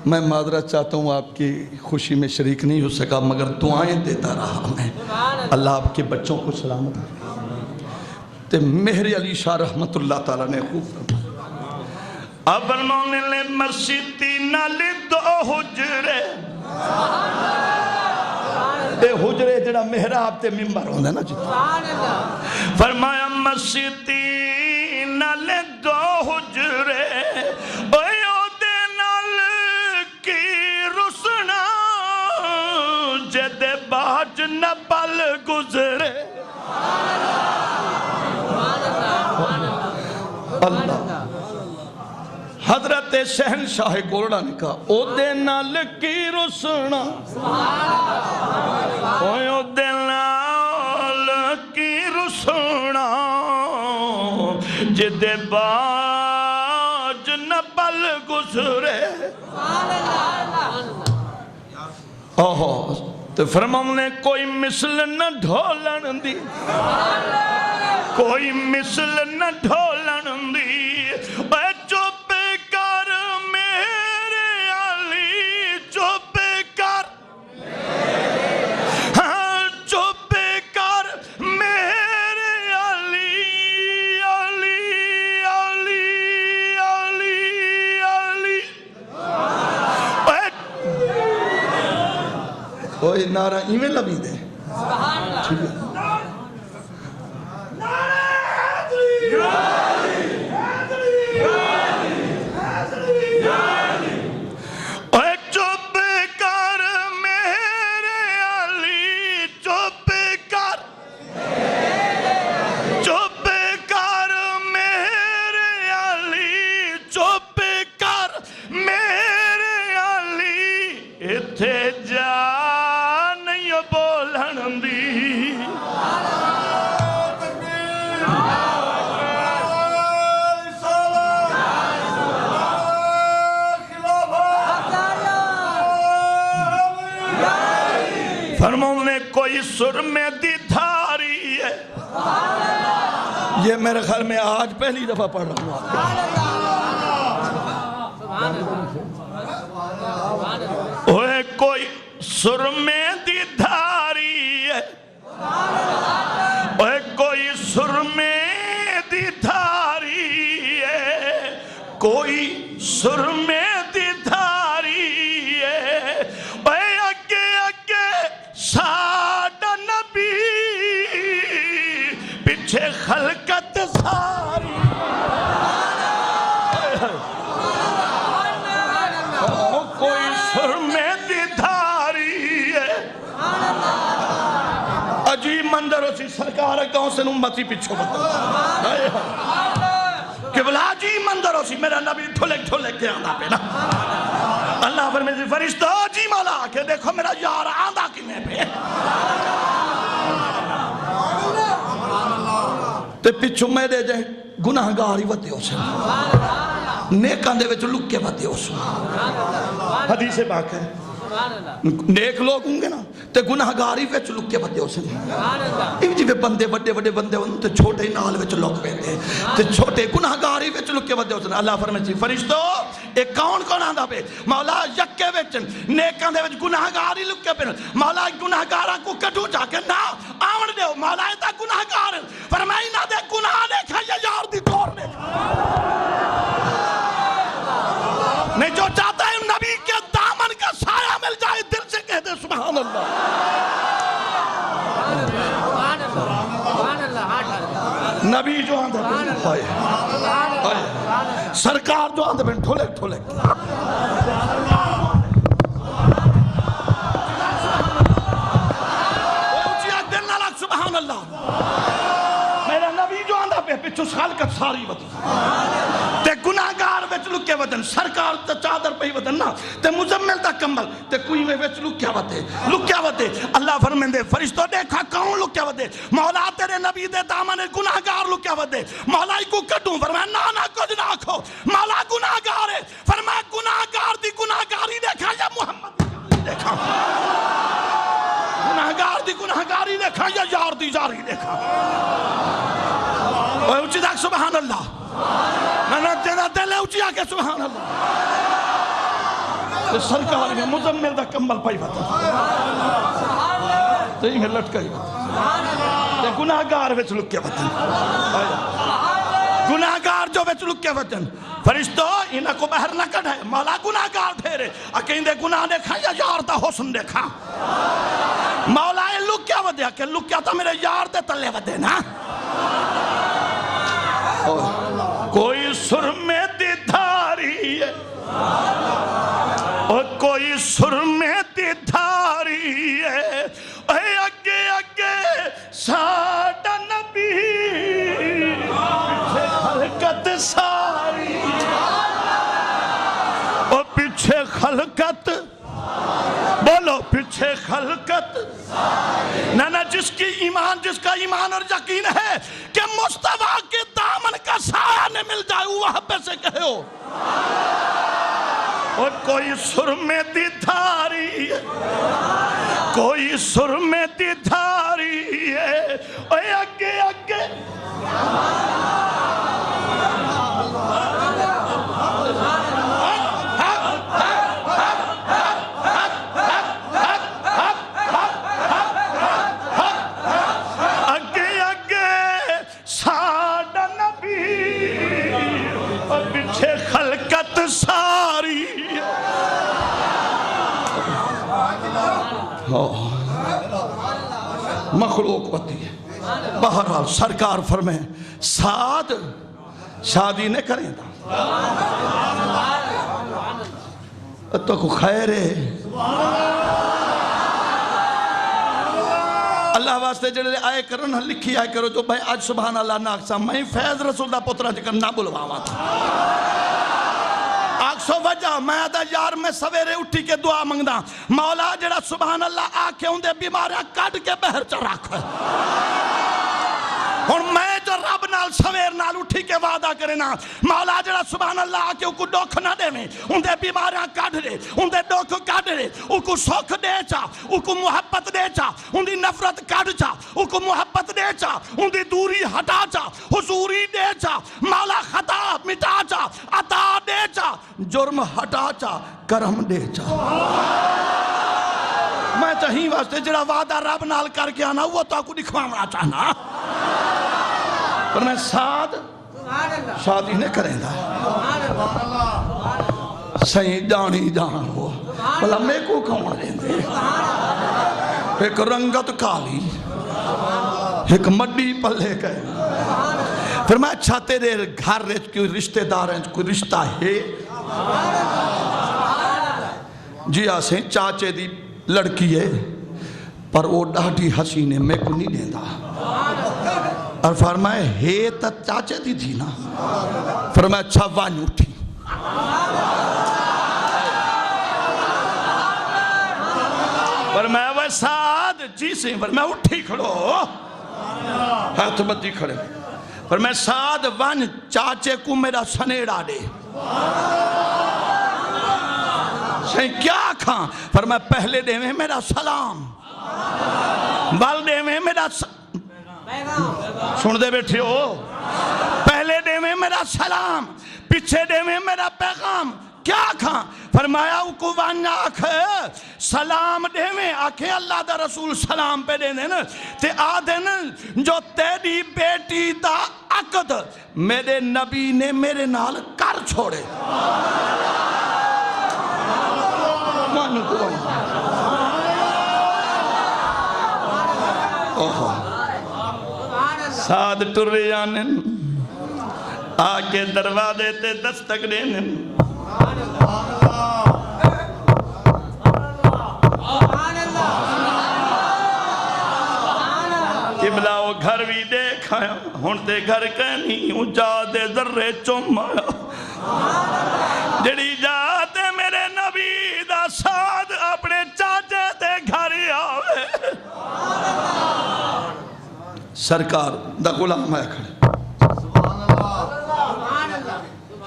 میں معذرت چاہتا ہوں آپ کی خوشی میں شریک نہیں ہو سکا مگر دعائیں دیتا رہا میں اللہ آپ کے بچوں کو سلامت تے مہر علی شاہ رحمت اللہ تعالیٰ نے خوب اب فرمانے لے مسجدی نالی دو حجرے اے حجرے جڑا محراب تے ممبر ہوندے نا جی فرمایا مسجدی نالی دو حجرے نہ پل گزرے اللہ حضرت شہنشاہ گولڑا نے کہا او دے نال کی رسنا او دے نال کی رسنا جدے باج نہ پل گزرے تو فرماؤں نے کوئی مثل نہ ڈھولن دی کوئی مثل نہ ڈھولن دی اے چپ کر میرے علی چپ کر ہاں چپ کر میرے علی علی علی علی علی اوہ نعرہ ایمیں لبی دے ٹھیک ہے فرماؤں نے کوئی سرمے دی دھاری ہے یہ میرے خیال میں آج پہلی دفعہ پڑھ رہا ہوں اوہ کوئی سرمے دی دھاری ہے اوہ کوئی سرمے دی دھاری ہے کوئی سرمے دی دھاری ہے ساڑھا نبی پیچھے خلقت ساری کوئی سرمے دی دھاری ہے عجیب منظر اسی سرکار کہوں سے نمتی پیچھو بتا قبلہ عجیب منظر اسی میرا نبی ٹھولک ٹھولک کے آنا پہ نا اللہ فرمیدی فرشتہ جی مولا کہ دیکھو میرا یار آندھا کی میں پہ تے پچھو میں دے جائے گناہ گاری ودے ہو سے نیکان دے وچ لکے ودے ہو سے حدیث پاک ہے نیک لوگ ہوں گے نا تے گناہ گاری وچ لکے ودے ہو سے ایک جی بندے بڑے بڑے بندے ہوں تے چھوٹے نال وچ لک بیندے تے چھوٹے گناہ گاری وچ لکے ودے ہو سے اللہ فرمائے فرشتو ایک کون آندھا پہ مولا یکے وچ نیکان دے وچ گناہ گاری لکے پہ مولا گناہ گارا کو کٹو جا کے نا آمن دے ہو مولا ایتا گناہ گار فرمائی نہ دے گناہ دیکھا یا یار دی دور دیکھا نہیں جو چاہتا ہے نبی کے دامن کا سایہ مل جائے دل سے کہہ دے سبحان اللہ نبی جو آندھا پہ سرکار جو آندھا پہ ٹھولک ٹھولک سبحان اللہ میرا نبی جو آندھا پہ پچھو خالقت ساری وطن تے گناہگار وچ لکے وطن سرکار تے چادر پہ ہی وطن نا تے مزمل تا کمبل تے کوئی میں وچ لکیا وطے اللہ فرمین دے فرشتوں دیکھا کون لکیا وطے مولا تیرے نبی دے دامن گناہگار لکیا وطے مولا ہی کو کٹوں فرمائے نا کچھ نہ کھو مولا گناہگار ہے فرمائے گناہگار دی گناہگاری دیکھا یا محمد دیکھا گناہگار دی گناہگاری دیکھا یا یار دی جاری دیکھا اوہ اچھی داک سبحان اللہ میں تیرا دل ہے اچھی آکے سبحان اللہ سرکار میں مزمل دا کمبل پائی بتا تو ہی لٹکا ہی بتا گناہگار وچ لکے بتا گناہگار جو وچ لکے وطن فرشتو انہا کو بہر نہ کڑھ ہے مولا گناہگار پھیرے اکین دے گناہ دیکھا یا یار تا حسن دیکھا مولا یہ لکیا ودیا کہ لکیا تا میرے یار دے تلے ودے نا کوئی سرمے دی دھاری ہے اور کوئی سرمے دی دھاری ہے اے ساری اور پیچھے خلقت بولو پیچھے خلقت نہ جس کا ایمان اور یقین ہے کہ مصطفیٰ کے دامن کا سایہ نہ مل جائے وہاں پہ سے کہو اور کوئی سرمے دی دھاری کوئی سرمے دی دھاری ہے اے اگے اگے ساری مخلوق ہوتی ہے بہرحال سرکار فرمائے سعد شادی نہیں کریں دا تو کو خیر ہے اللہ واسطے جڑے آئے کرو نہ لکھی آئے کرو جو بھائی آج سبحان اللہ ناکسا میں فیض رسول دا پترہ جکر نہ بلواما تھا سو وجہ میں آدھا یار میں سویرے اٹھی کے دعا منگدا مولا جڑا سبحان اللہ آکھے ہوں دے بیماریاں کٹ کے بہر چا رکھ اور میں جو رب نال سویر نال اٹھی کے وعدہ کرے نا مولا جڑا سبحان اللہ آکھے ان کو ڈوکھ نہ دے میں ان دے بیماریاں کٹ دے ان دے ڈوکھ کٹ دے ان کو سوکھ دے چا ان کو محبت دے چا ان دی نفرت کٹ چا ان کو محبت دے چا ان دی دوری ہٹا چا حضوری دے چا مولا خطا مٹا چا عطا دے چا جرم ہٹا چا کرم دے چا میں چاہیے واسطے جڑا وعدہ رب نال کر کے آنا وہ تو کو دکھوانا چاہنا پر میں سعد شادی نہیں کریں دا صحیح جانی جان ہو بلا میں کو کون لیں دے ایک رنگت کالی ایک مڈی پلے گئے پھر میں اچھا تیرے گھر کوئی رشتہ دار ہیں کوئی رشتہ ہے جی آسیں چاچے دی لڑکی ہے پر وہ ڈاڑی حسینے میں کو نہیں دیں دا اور فرمائے ہے تا چاچے دی تھی نا فرمائے اچھا وان اٹھی فرمائے وہ سعد جی سے فرمائے اٹھی کھڑو ہاتھ بدی کھڑے فرمائے سعد وان چاچے کو میرا سنیڑا دے سہیں کیا کھاں فرمائے پہلے دے میں میرا سلام بال دے میں میرا سن دے بیٹھے ہو پہلے دے میں میرا سلام پیچھے دے میں میرا پیغام کیا کھاں فرمایا کو وان آکھے سلام دے میں آکھے اللہ دا رسول سلام پہ دے دیں تے آدھن جو تیری بیٹی دا عقد میرے نبی نے میرے نال کر چھوڑے مانو کو سعد ٹرے آنن آکے دروازے تے دستک دینن قبلہ وہ گھر بھی دیکھایا ہون تے گھر کہنی ہوں جا دے ذرے چمایا جڑی جا دے میرے نبی دا سعد اپنے چاچے تے گھر آوے سرکار دا غلام ہے کھڑے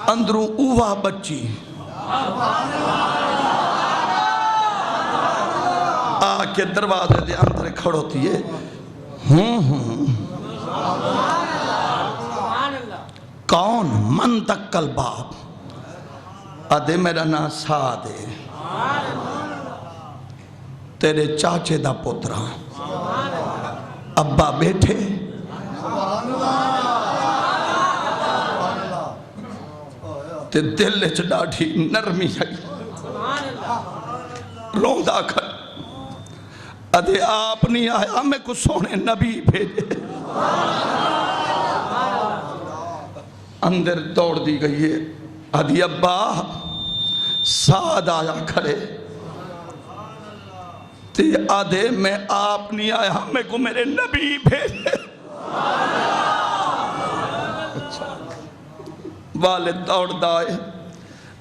اندروں اوہ بچی آکے دروازے دے اندر کھڑوتی ہے کون من دکل باپ ادھے میرا نا سعد ہے تیرے چاچے دا پترا ابا بیٹھے تے دل چ ڈاڑھی نرمی ہے روندہ کھڑ ادھے آپ نہیں آیا میں کو سونے نبی بھیجے اندر دوڑ دی گئی ہے ادھی ابا سعد آیا کھڑے تے آدھے میں آپ نہیں آیا میں کو میرے نبی بھیجے والد دوڑ دائے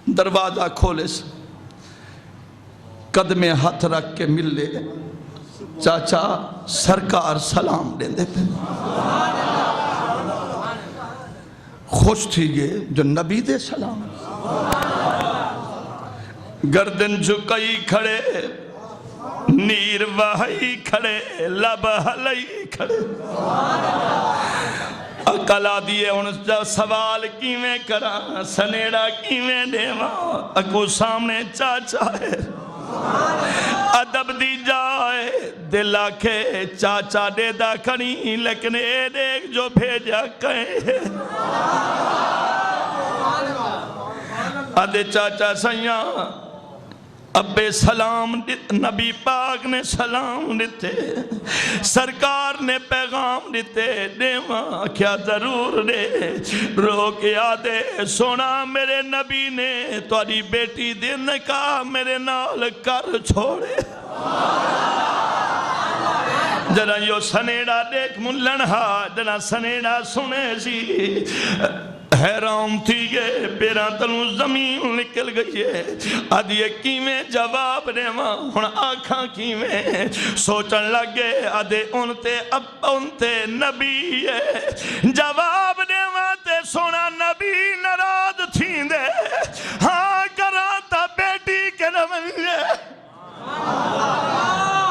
دروازہ کھولے سے قدمے ہاتھ رکھ کے مل لے چاچا سرکار سلام دیں دے پہ خوش تھی گئے جو نبی دے سلام گردن جھکائی کھڑے نیر وہی کھڑے لب ہلئی کھڑے اکلا دیئے انجا سوال کیویں کرا سنیڑا کیویں دیوا اکو سامنے چاچا ہے ادب دی جائے دل آکھے چاچا دے دا کھنی لیکن اے دیکھ جو بھیجا کہیں ادھے چاچا سیاں ابے سلام نبی پاک نے سلام دیتے سرکار نے پیغام دیتے دیواں کیا ضرور دے رو کے آدھے سونا میرے نبی نے تاری بیٹی دے نکاح میرے نال کر چھوڑے جنا یو سنیڑا دیکھ ملنہا جنا سنیڑا سنے سی حیران تھی گئے پیران تلوں زمین نکل گئی ہے آدھے کیویں جواب دے ماں ہن آنکھاں کیویں سوچن لگے آدھے انتے نبی ہے جواب دے ماں تے سونا نبی نراض تھی دے ہاں کراتا بیٹی کے نمائے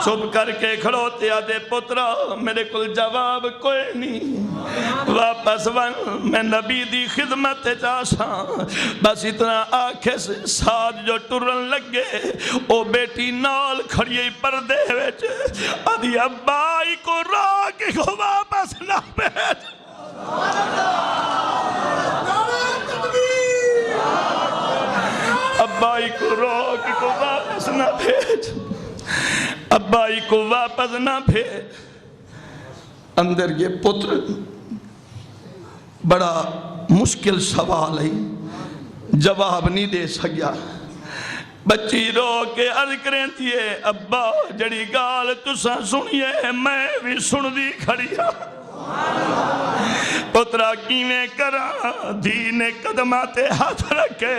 چپ کر کے کھڑوتے آدھے پترا میرے کل جواب کوئی نہیں واپس ون میں نبی دی خدمت جاسا بس اتنا آنکھیں سے ساتھ جو ٹرن لگے او بیٹی نال کھڑیے پردے ویچ آدھی ابائی کو راکی کو واپس نہ بیچ ابائی کو راکی کو واپس نہ بیچ ابائی کو واپس نہ بھیج اندر یہ پتر بڑا مشکل سوال ہے جواب نہیں دے سکیا بچی رو کے عرض کریں دیئے ابا جڑی گال تسا سنیے میں بھی سن دی کھڑیا پترا کیویں کرا دین قدماتے ہاتھ رکھے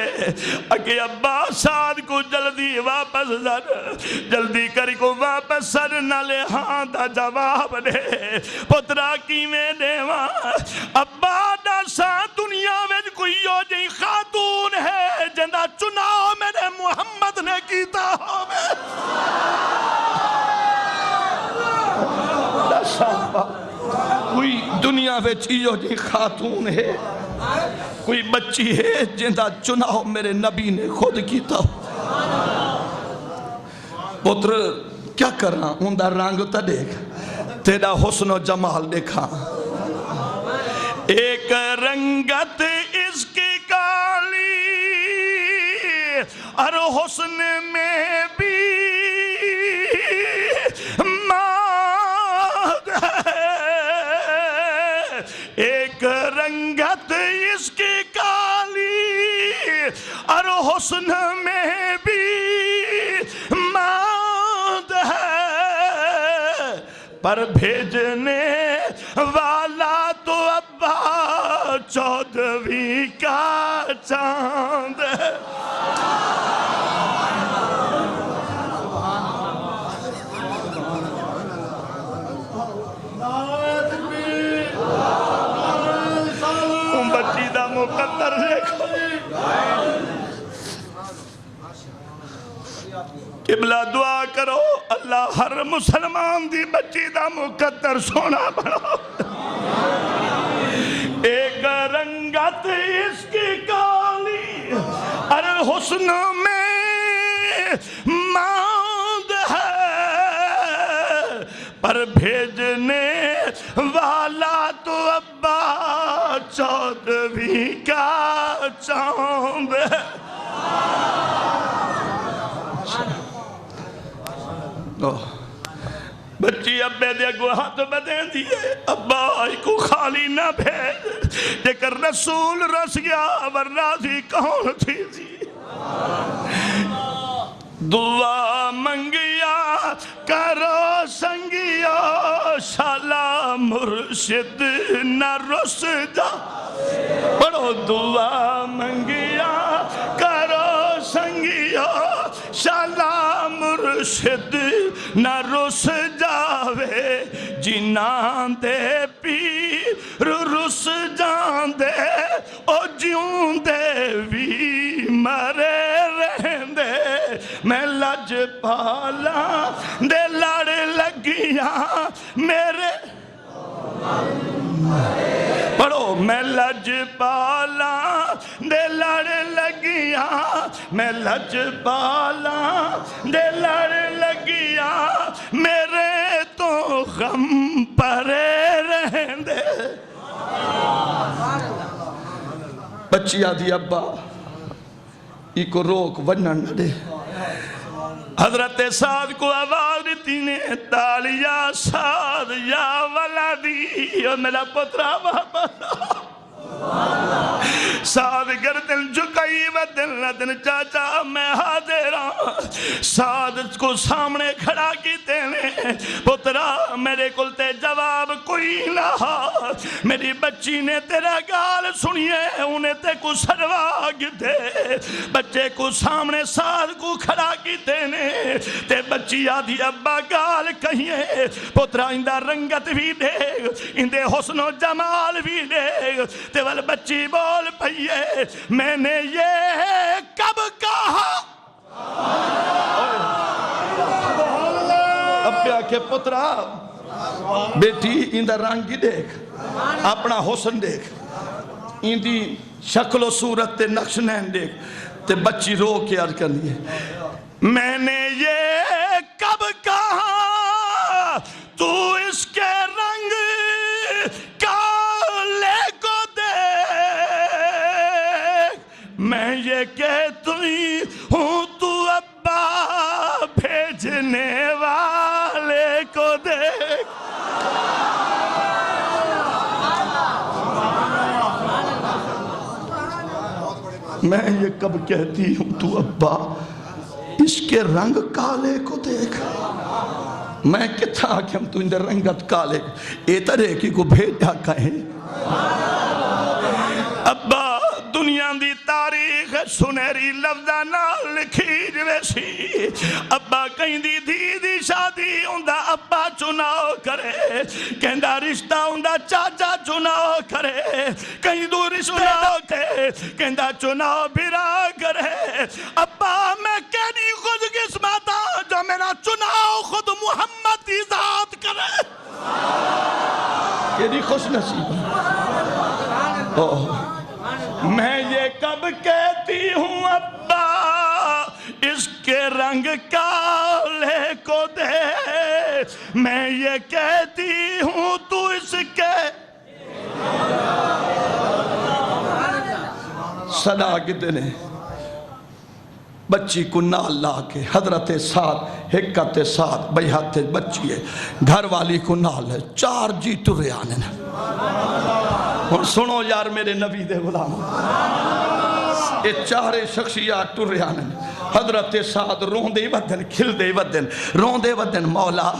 اگے ابا ساتھ کو جلدی واپس سر جلدی کری کو واپس سر نہ لے ہاں دا جواب دے پترا کیویں دیواں ابا دا سا دنیا میں کوئی یو جی خاتون ہے جندہ چناؤ میرے محمد نے کیتا ہوئے دا سا کوئی دنیا میں چیزوں جی خاتون ہے کوئی بچی ہے جندہ چناؤ میرے نبی نے خود کیتا پتر کیا کرنا اندہ رنگ تا دیکھ تیرا حسن و جمال دیکھا ایک رنگت اس کی کالی اور حسن میں بھی ایک رنگت اس کی کالی اور حسن میں بھی ماند ہے پر بھیجنے والا تو ابا چودھویں کا چاند ہے مقدر دیکھو قبلہ دعا کرو اللہ ہر مسلمان دی بچی دا مقدر سونا بڑھو ایک رنگت اس کی کالی اور حسن میں ماند ہے پر بھیجنے والا تو ابا چودھویں کا چاند ہے بچی ابے دے گو ہاتھ بدین دیئے ابا کو خالی نہ بھیج لیکن رسول رس گیا ورنہ تھی کون تھی دعا منگیا کرو سنگیا شالا مرشد نہ رس جا پڑھو دعا منگیا کرو سنگیا شالا مرشد نہ رس جاوے جنان دے پیر رس جان دے او جیون دے وی مرے رہن دے میں لج پالا دے لڑ لگیاں میرے پڑھو میں لج پالا دے لڑ لگیاں میں لج پالا دے لڑ لگیاں میرے تو غم پرے رہن دے بچی آدھی ابا ایک روک ونن نہ دے حضرت سعد کو آواز دیتی نے تالیا سعد یا ولدی اور میرا پترا واپس سعد گردن جھکائی ودن لدن چاچا میں حاضر ہوں سعد کو سامنے کھڑا کی تینے پترا میرے کل تے جواب کوئی نہ میری بچی نے تیرا گال سنیے انہیں تے کو سروا گدے بچے کو سامنے سعد کو کھڑا کی تینے تے بچی آدھی ابا گال کہیے پترا اندہ رنگت بھی دے اندے حسن و جمال بھی دے تے وال بچی بول پئیے میں نے یہ کب کہا اب پیا کہ پترا بیٹی اندر رنگی دیکھ اپنا حسن دیکھ اندی شکل و صورت تے نقش نین دیکھ تے بچی رو کے عرض کرنی ہے میں نے یہ کب کہا تو اس کے رنگ کالے کو میں یہ کہتی ہوں تو ابا بھیجنے والے کو دیکھ میں یہ کب کہتی ہوں تو ابا اس کے رنگ کالے کو دیکھ میں کتھا کہ ہم تو اندر رنگت کالے اے طرح کی کو بھیجا کہیں ابا دنیا دی تاریخ سنہری لفظہ نہ لکھی جویسی ابا کہیں دی شادی اندہ ابا چناؤ کرے کہندہ رشتہ اندہ چاچا چناؤ کرے کہیں دو رشتہ کرے کہندہ چناؤ بھرا کرے ابا میں کہنی خود قسمتا جو میرا چناؤ خود محمد کی ذات کرے کہنی خوش نصیب میں یہ کب کہتی ہوں ابا اس کے رنگ کالے کو دے میں یہ کہتی ہوں تو اس کے صدا کے دنے بچی کو نال لا کے حضرت سعد حکت سعد بیعت بچی ہے گھر والی کو نال ہے 4 جی ٹرے آنے اور سنو یار میرے نبی دے غلام یہ 4 شخصیات ٹرے آنے حضرت سعد رون دے ودن کھل دے ودن رون دے ودن مولا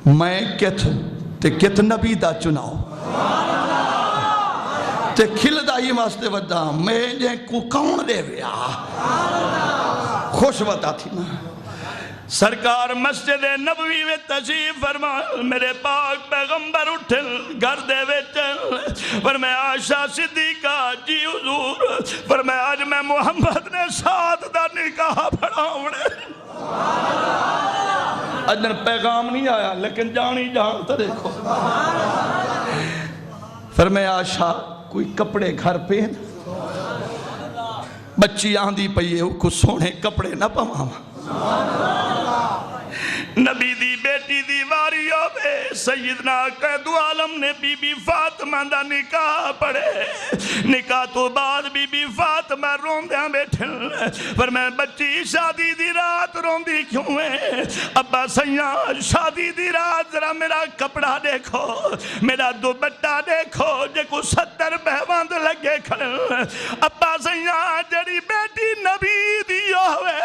میں کت نبی دا چناؤ تے کھل دا ہی واسطے ودا میں جے کو کون دے ویا خوش ودا تھی نا سرکار مسجد نبوی میں تشریف فرما میرے پاک پیغمبر اٹھل گھر دے ویچل فرمایا عائشہ صدیقہ جی حضور فرمایا آج میں محمد نے سعد دا نکاح پڑھاؤنے اجن پیغام نہیں آیا لیکن جانی جانتا دیکھو فرمایا عائشہ کوئی کپڑے گھر پہن بچی آندھی پئیے کو سونے کپڑے نہ پمام نبی دی بیٹی دی واریوں میں سیدنا قید عالم نے بی بی فاطمہ دا نکاح پڑھے نکاح تو بعد بی بی فاطمہ روندیاں بیٹھن پر میں بچی شادی دی رات روندی کیوں ہے ابا سیاں شادی دی رات ذرا میرا کپڑا دیکھو میرا دوپٹہ دیکھو جے کو 70 بہواند لگے کھڑن ابا سیاں جڑی بیٹی نبی دی ہوئے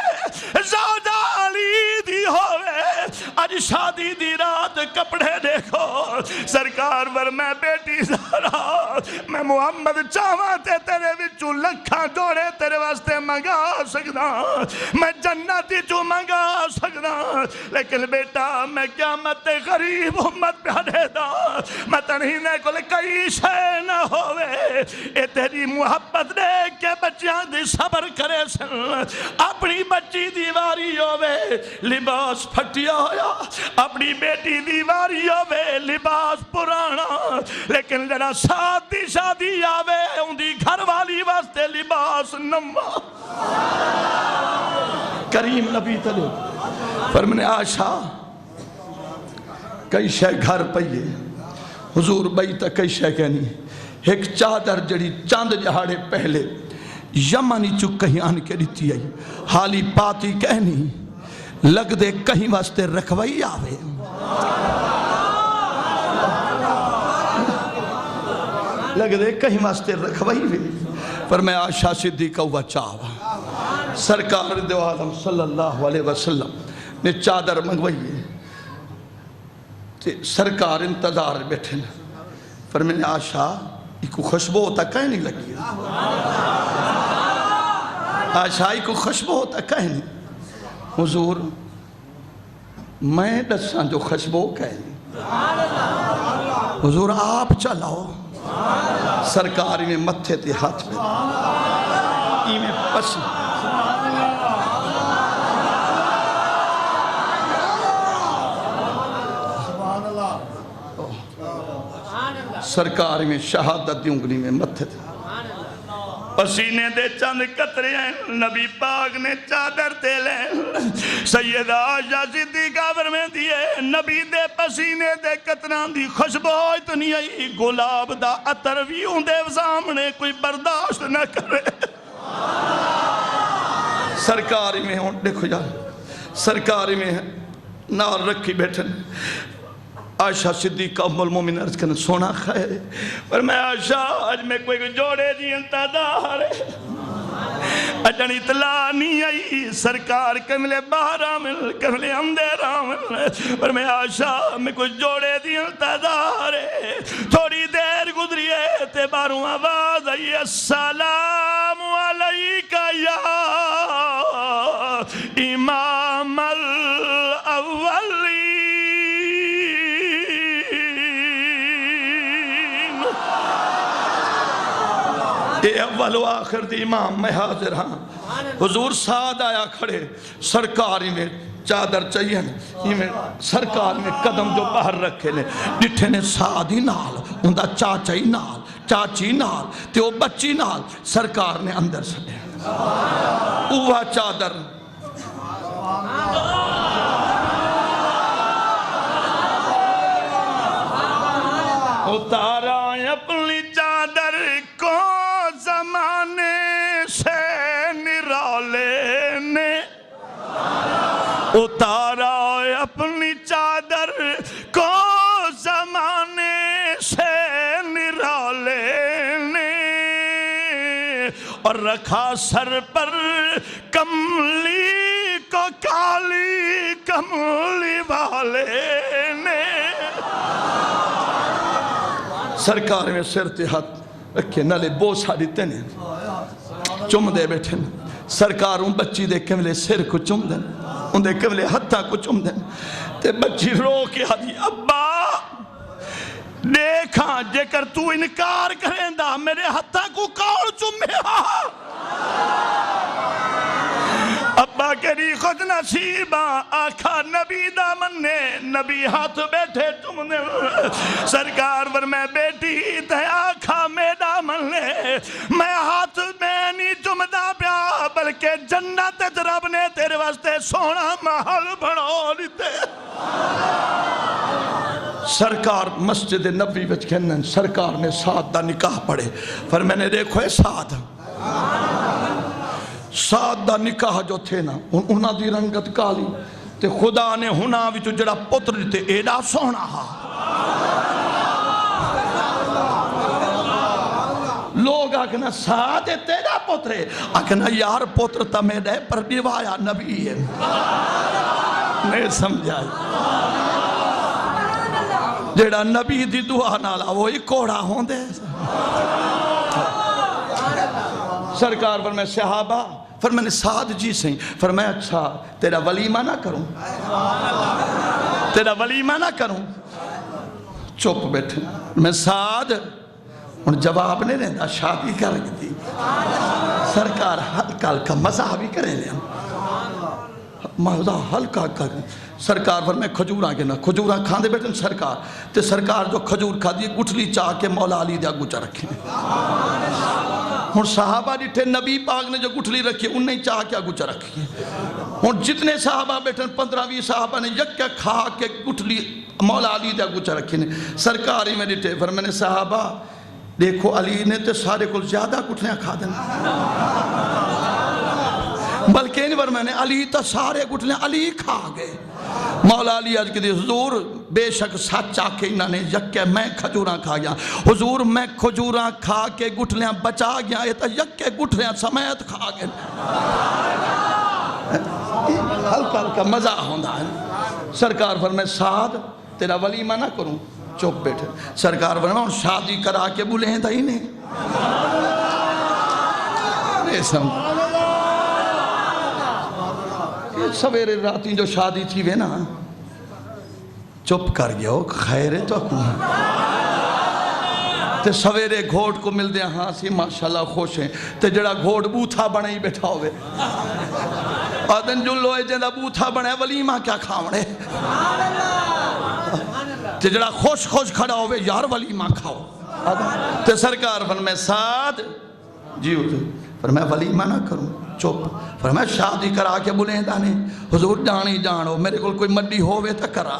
زوجہ علی دی ہوئے آج شادی دی رات کپڑے دیکھو سرکار ور میں بیٹی زہرا میں محمد چاہواں تے تیرے وچوں لکھاں جوڑے تیرے واسطے منگا سکدا میں جنت وچوں منگا سکدا لیکن بیٹا میں قیامت غریب امت پہ دے دا میں تنہینے کو کئی شے نہ ہوئے اے تیری محبت دیکھ کے بچیاں دی صبر کرے سن اپنی بچی دیواری ہوئے لباس پھٹیا ہویا اپنی بیٹی دیواری ہوئے لباس پرانا لیکن جنا ساتھ دی شادی آوے ان دی گھر والی واسطے لباس نمہ کریم نبی تلے فرمانے آشا کئی شے گھر پئیے حضور بھائی تا کئی شے کہنی ایک چادر جڑی چاند جہاڑے پہلے یمنی چک کہیں آن کے دیتی آئی حالی پاتی کہنی لگ دے کہیں واسطے رکھوائی آوے لگ دے کہیں واسطے رکھوائی وے پر میں آشا صدیقہ ہوا چاہوا سرکار دو عالم صلی اللہ علیہ وسلم نے چادر منگوائیے سرکار انتظار بیٹھے پر میں نے آشا ایک کو خوشبو ہوتا کہیں نہیں لگی آشا ایک کو خوشبو ہوتا کہیں نہیں حضور میں دساں جو خوشبو کہیں نہیں حضور آپ چلاؤ سرکاری میں متھے تے ہاتھ میں ای میں پسی سرکار میں شہادت دی انگلی میں متھے تھے پسینے دے چند قطرے ہیں نبی پاک نے چادر تے لیں سیدہ آشا صدیقہ فرمائیں دیئے نبی دے پسینے دے قطران دی خوشبو اتنی آئی گلاب دا عطر بھی ہوں دے سامنے کوئی برداشت نہ کرے سرکاری میں ہوں دیکھو جا سرکاری میں نار رکھی بیٹھن آشا صدیقہ ام المومن عرض کرنے سونا خیر پر میں آشا آج میں کوئی جوڑے دی انتظار اجن اطلاع نہیں آئی سرکار کملے باہر آمل کملے اندر آمل پر میں آشا میں کوئی جوڑے دی انتظار تھوڑی دیر گزریے تے باروں آواز آئی السلام علیکہ یا امام الاولی اے اول و آخر دی امام میں حاضر ہاں حضور ساتھ آیا کھڑے سرکاری میں چادر چاہیے یہ میں سرکار میں قدم جو باہر رکھے لے ڈٹھے نے سادی نال اندھا چاچائی نال چاچی نال تے وہ بچی نال سرکار نے اندر سنے اوہ چادر اتارا اپنی چادر کو زمانے سے نرالے نے اتارا اپنی چادر کو زمانے سے نرالے نے اور رکھا سر پر کملی کو کالی کملی والے نے سرکار میں سر تے ہاتھ رکھے نالے بو ساری تینے چم دے بیٹھے سرکار ان بچی دے کملے سر کو چم دیں ان دے کملے ہتھا کو چم دیں تے بچی رو کے آدھی ابا دیکھاں جے کر تو انکار کریں دا میرے ہتھا کو کون چمے ابا کری خود نصیبہ آکھا نبی دامن نے نبی ہاتھ بیٹھے چمنے سرکار ور میں بیٹی تے آکھا میں دامن نے میں ہاتھ میں نہیں چمدہ پیا بلکہ جنت رب نے تیرے واسطے سونا محل بڑھو لیتے سرکار مسجد نبی وچ کہنن سرکار نے ساتھ دا نکاح پڑھے پر میں نے دیکھو ہے ساتھ دا نکاح جو تھے نا انہاں دی رنگت کالی تے خدا نے ہنا وچو جڑا پتر تے ایڈا سونا ہا لوگ آکھنا ساتھ تیرا پتر ہے آکھنا یار پتر تا میرے پر نوایا نبی ہے نہیں سمجھائی جیڑا نبی دی دعا نالا وہی کوڑا ہوں دے سرکار فرمائے صحابہ فرمائے سعد جی سے فرمائے اچھا تیرا ولیمہ نہ کروں تیرا ولیمہ نہ کروں چپ بیٹھے میں سعد ان جواب نہیں رہتا شادی کر دی سرکار ہلکا ہلکا مزہ بھی کریں لیا مزہ ہلکا کر سرکار پر میں کھجوراں کے نا کھجوراں کھاندے بیٹھے سرکار تے سرکار جو کھجور کھا دی گٹھلی چاہ کے مولا علی دیا گچا رکھیں ہون صحابہ ڈٹھے نبی پاک نے جو گٹھلی رکھی انہیں چاہ کیا گچا رکھی ہون جتنے صحابہ بیٹھے 15-20 صحابہ نے یک کھا کے گٹھلی مولا علی دیا گچا رکھی سرکار ہی میں ڈٹھے فرمانے صحابہ دیکھو علی نے تے سارے کل زیادہ گٹھلیاں کھا دینا بلکہ نہیں فرمانے علی تا سارے گٹھلیاں علی کھا گئے مولا علی آج کے دی حضور بے شک سچا کے انہوں نے یکے میں کھجوراں کھا گیا حضور میں کھجوراں کھا کے گٹھلیاں بچا گیا یہ تا یکے گٹھلیاں سمیت کھا گئے ہلکا ہلکا مزہ ہوندہ ہے سرکار فرمائے سعد تیرا ولیمہ نہ کروں چپ بیٹھے سرکار فرمائے شادی کرا کے بولیں تھا ہی نہیں سویرے راتی جو شادی تھی وے نا چپ کر گیا ہو خیر تو کون تے سویرے گھوٹ کو مل دیا ہاں سی ماشاءاللہ خوش ہیں تے جڑا گھوٹ بوتھا بنے ہی بیٹھا ہوئے آدن جو لوئے جیندہ بوتھا بنے ولیمہ کیا کھاوڑے تے جڑا خوش خوش کھڑا ہوئے یار ولیمہ کھاؤ تے سرکار فرمائے سعد جی حضور فرمائے ولیمہ نہ کروں چپ فرمائے شادی کرا کے بولیں دانے حضور جانی جانو میرے کل کوئی مڈی ہوئے تا کرا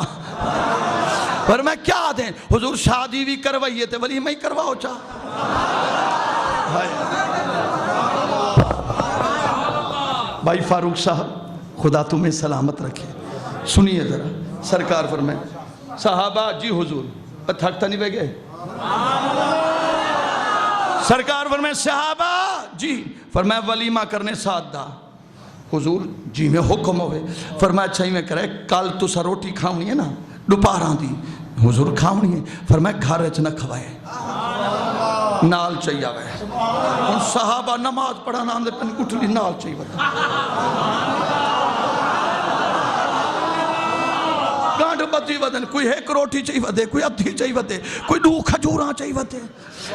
فرمائے کیا دیں حضور شادی بھی کروائیے تے ولیمہ ہی کرواؤ چاہ بھائی فاروق صاحب خدا تمہیں سلامت رکھے سنیے ذرا سرکار فرمائے صحابہ جی حضور تھکتا نہیں بے گئے سرکار فرمائے صحابہ جی فرمائے ولیمہ کرنے ساتھ دا حضور جی میں حکم ہوئے فرمائے اچھا ہی میں کرے کل تو سا روٹی کھاؤنی ہے نا دوپہراں دی حضور کھاؤنی ہے فرمائے گھر اچھ نہ کھوائے نال چاہیے آوے ان صحابہ نماز پڑھانا اندر پن کٹلی نال چاہیے بتا گانڈ بتی ودن کوئی ایک روٹی چاہیے ودے کوئی ادھی چاہیے ودے کوئی دو کھجوراں چاہیے ودے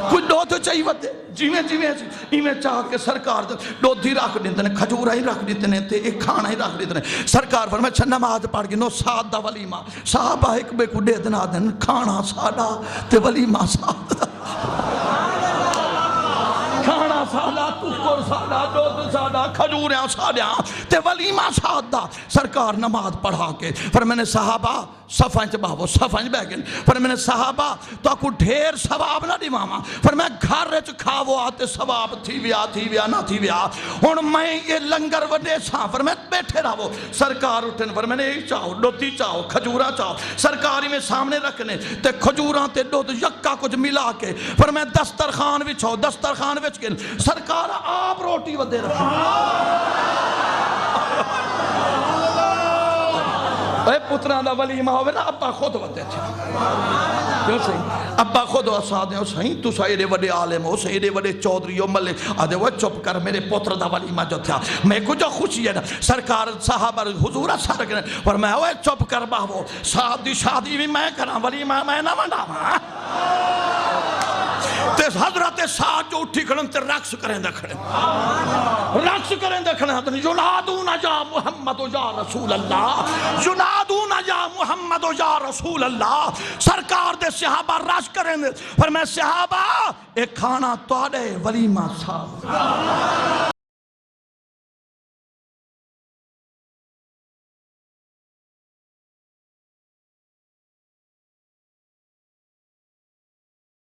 کوئی دو تو چاہیے ودے جیویں چاہ کے سرکار دو دھی رکھ دیتے ہیں کھجورہ ہی رکھ دیتے ہیں تے ایک کھانا ہی رکھ دیتے ہیں سرکار فرمائے چھا نماز پڑھ گی نو ساتھ دا ولیمہ صحابہ ایک بے کو دے دنا دن کھانا سادا تے ولیمہ ساتھ دا کھانا سادا تکر سادا دودھ سادا کھجوریاں سادا تے ولیمہ ساتھ دا سرکار نماز پڑھا کے فرمائے صحابہ صفحہ باہو صفحہ بیگن فرمائے صحابہ تو کو ڈھیر ثواب نہ دیواما فرمائے گھر رچ کھاو آتے ثواب تھی ویا نہ تھی ویا ہن میں یہ لنگر وڈے ساں فرمائے بیٹھے رہو سرکار اٹھن فرمائے ایک چاہو دوتی چاہو کھجورا چاہو سرکاری میں سامنے رکھنے تے کھجوراں تے دو یکا کچھ ملا کے فرمائے دسترخوان وچھو دسترخوان وچ کے سرکار آپ روٹی ودے رکھو اے پتران دا ولیمہ ہوئے نا ابا خود ودے تھے کیوں صحیح ابا خود آسادے ہو صحیح تو سائرے وڈے عالم ہو سائرے وڈے چودری ہو ملے آدھے وہ چپ کر میرے پتر دا ولیمہ جو تھا میں کچھ خوشی ہے نا سرکار صحابہ حضورہ سارکنے اور میں ہوئے چپ کر باہو شادی بھی میں کرا ولیمہ میں نہ منڈا تے حضرت سعد جو اٹھی کھڑن تے رقص کریں دکھڑیں ینادون یا محمد یا رسول اللہ ینادون یا محمد یا رسول اللہ سرکار دے صحابہ رش کریں دے پر میں صحابہ ایک کھانا توڑے ولیمہ صاحب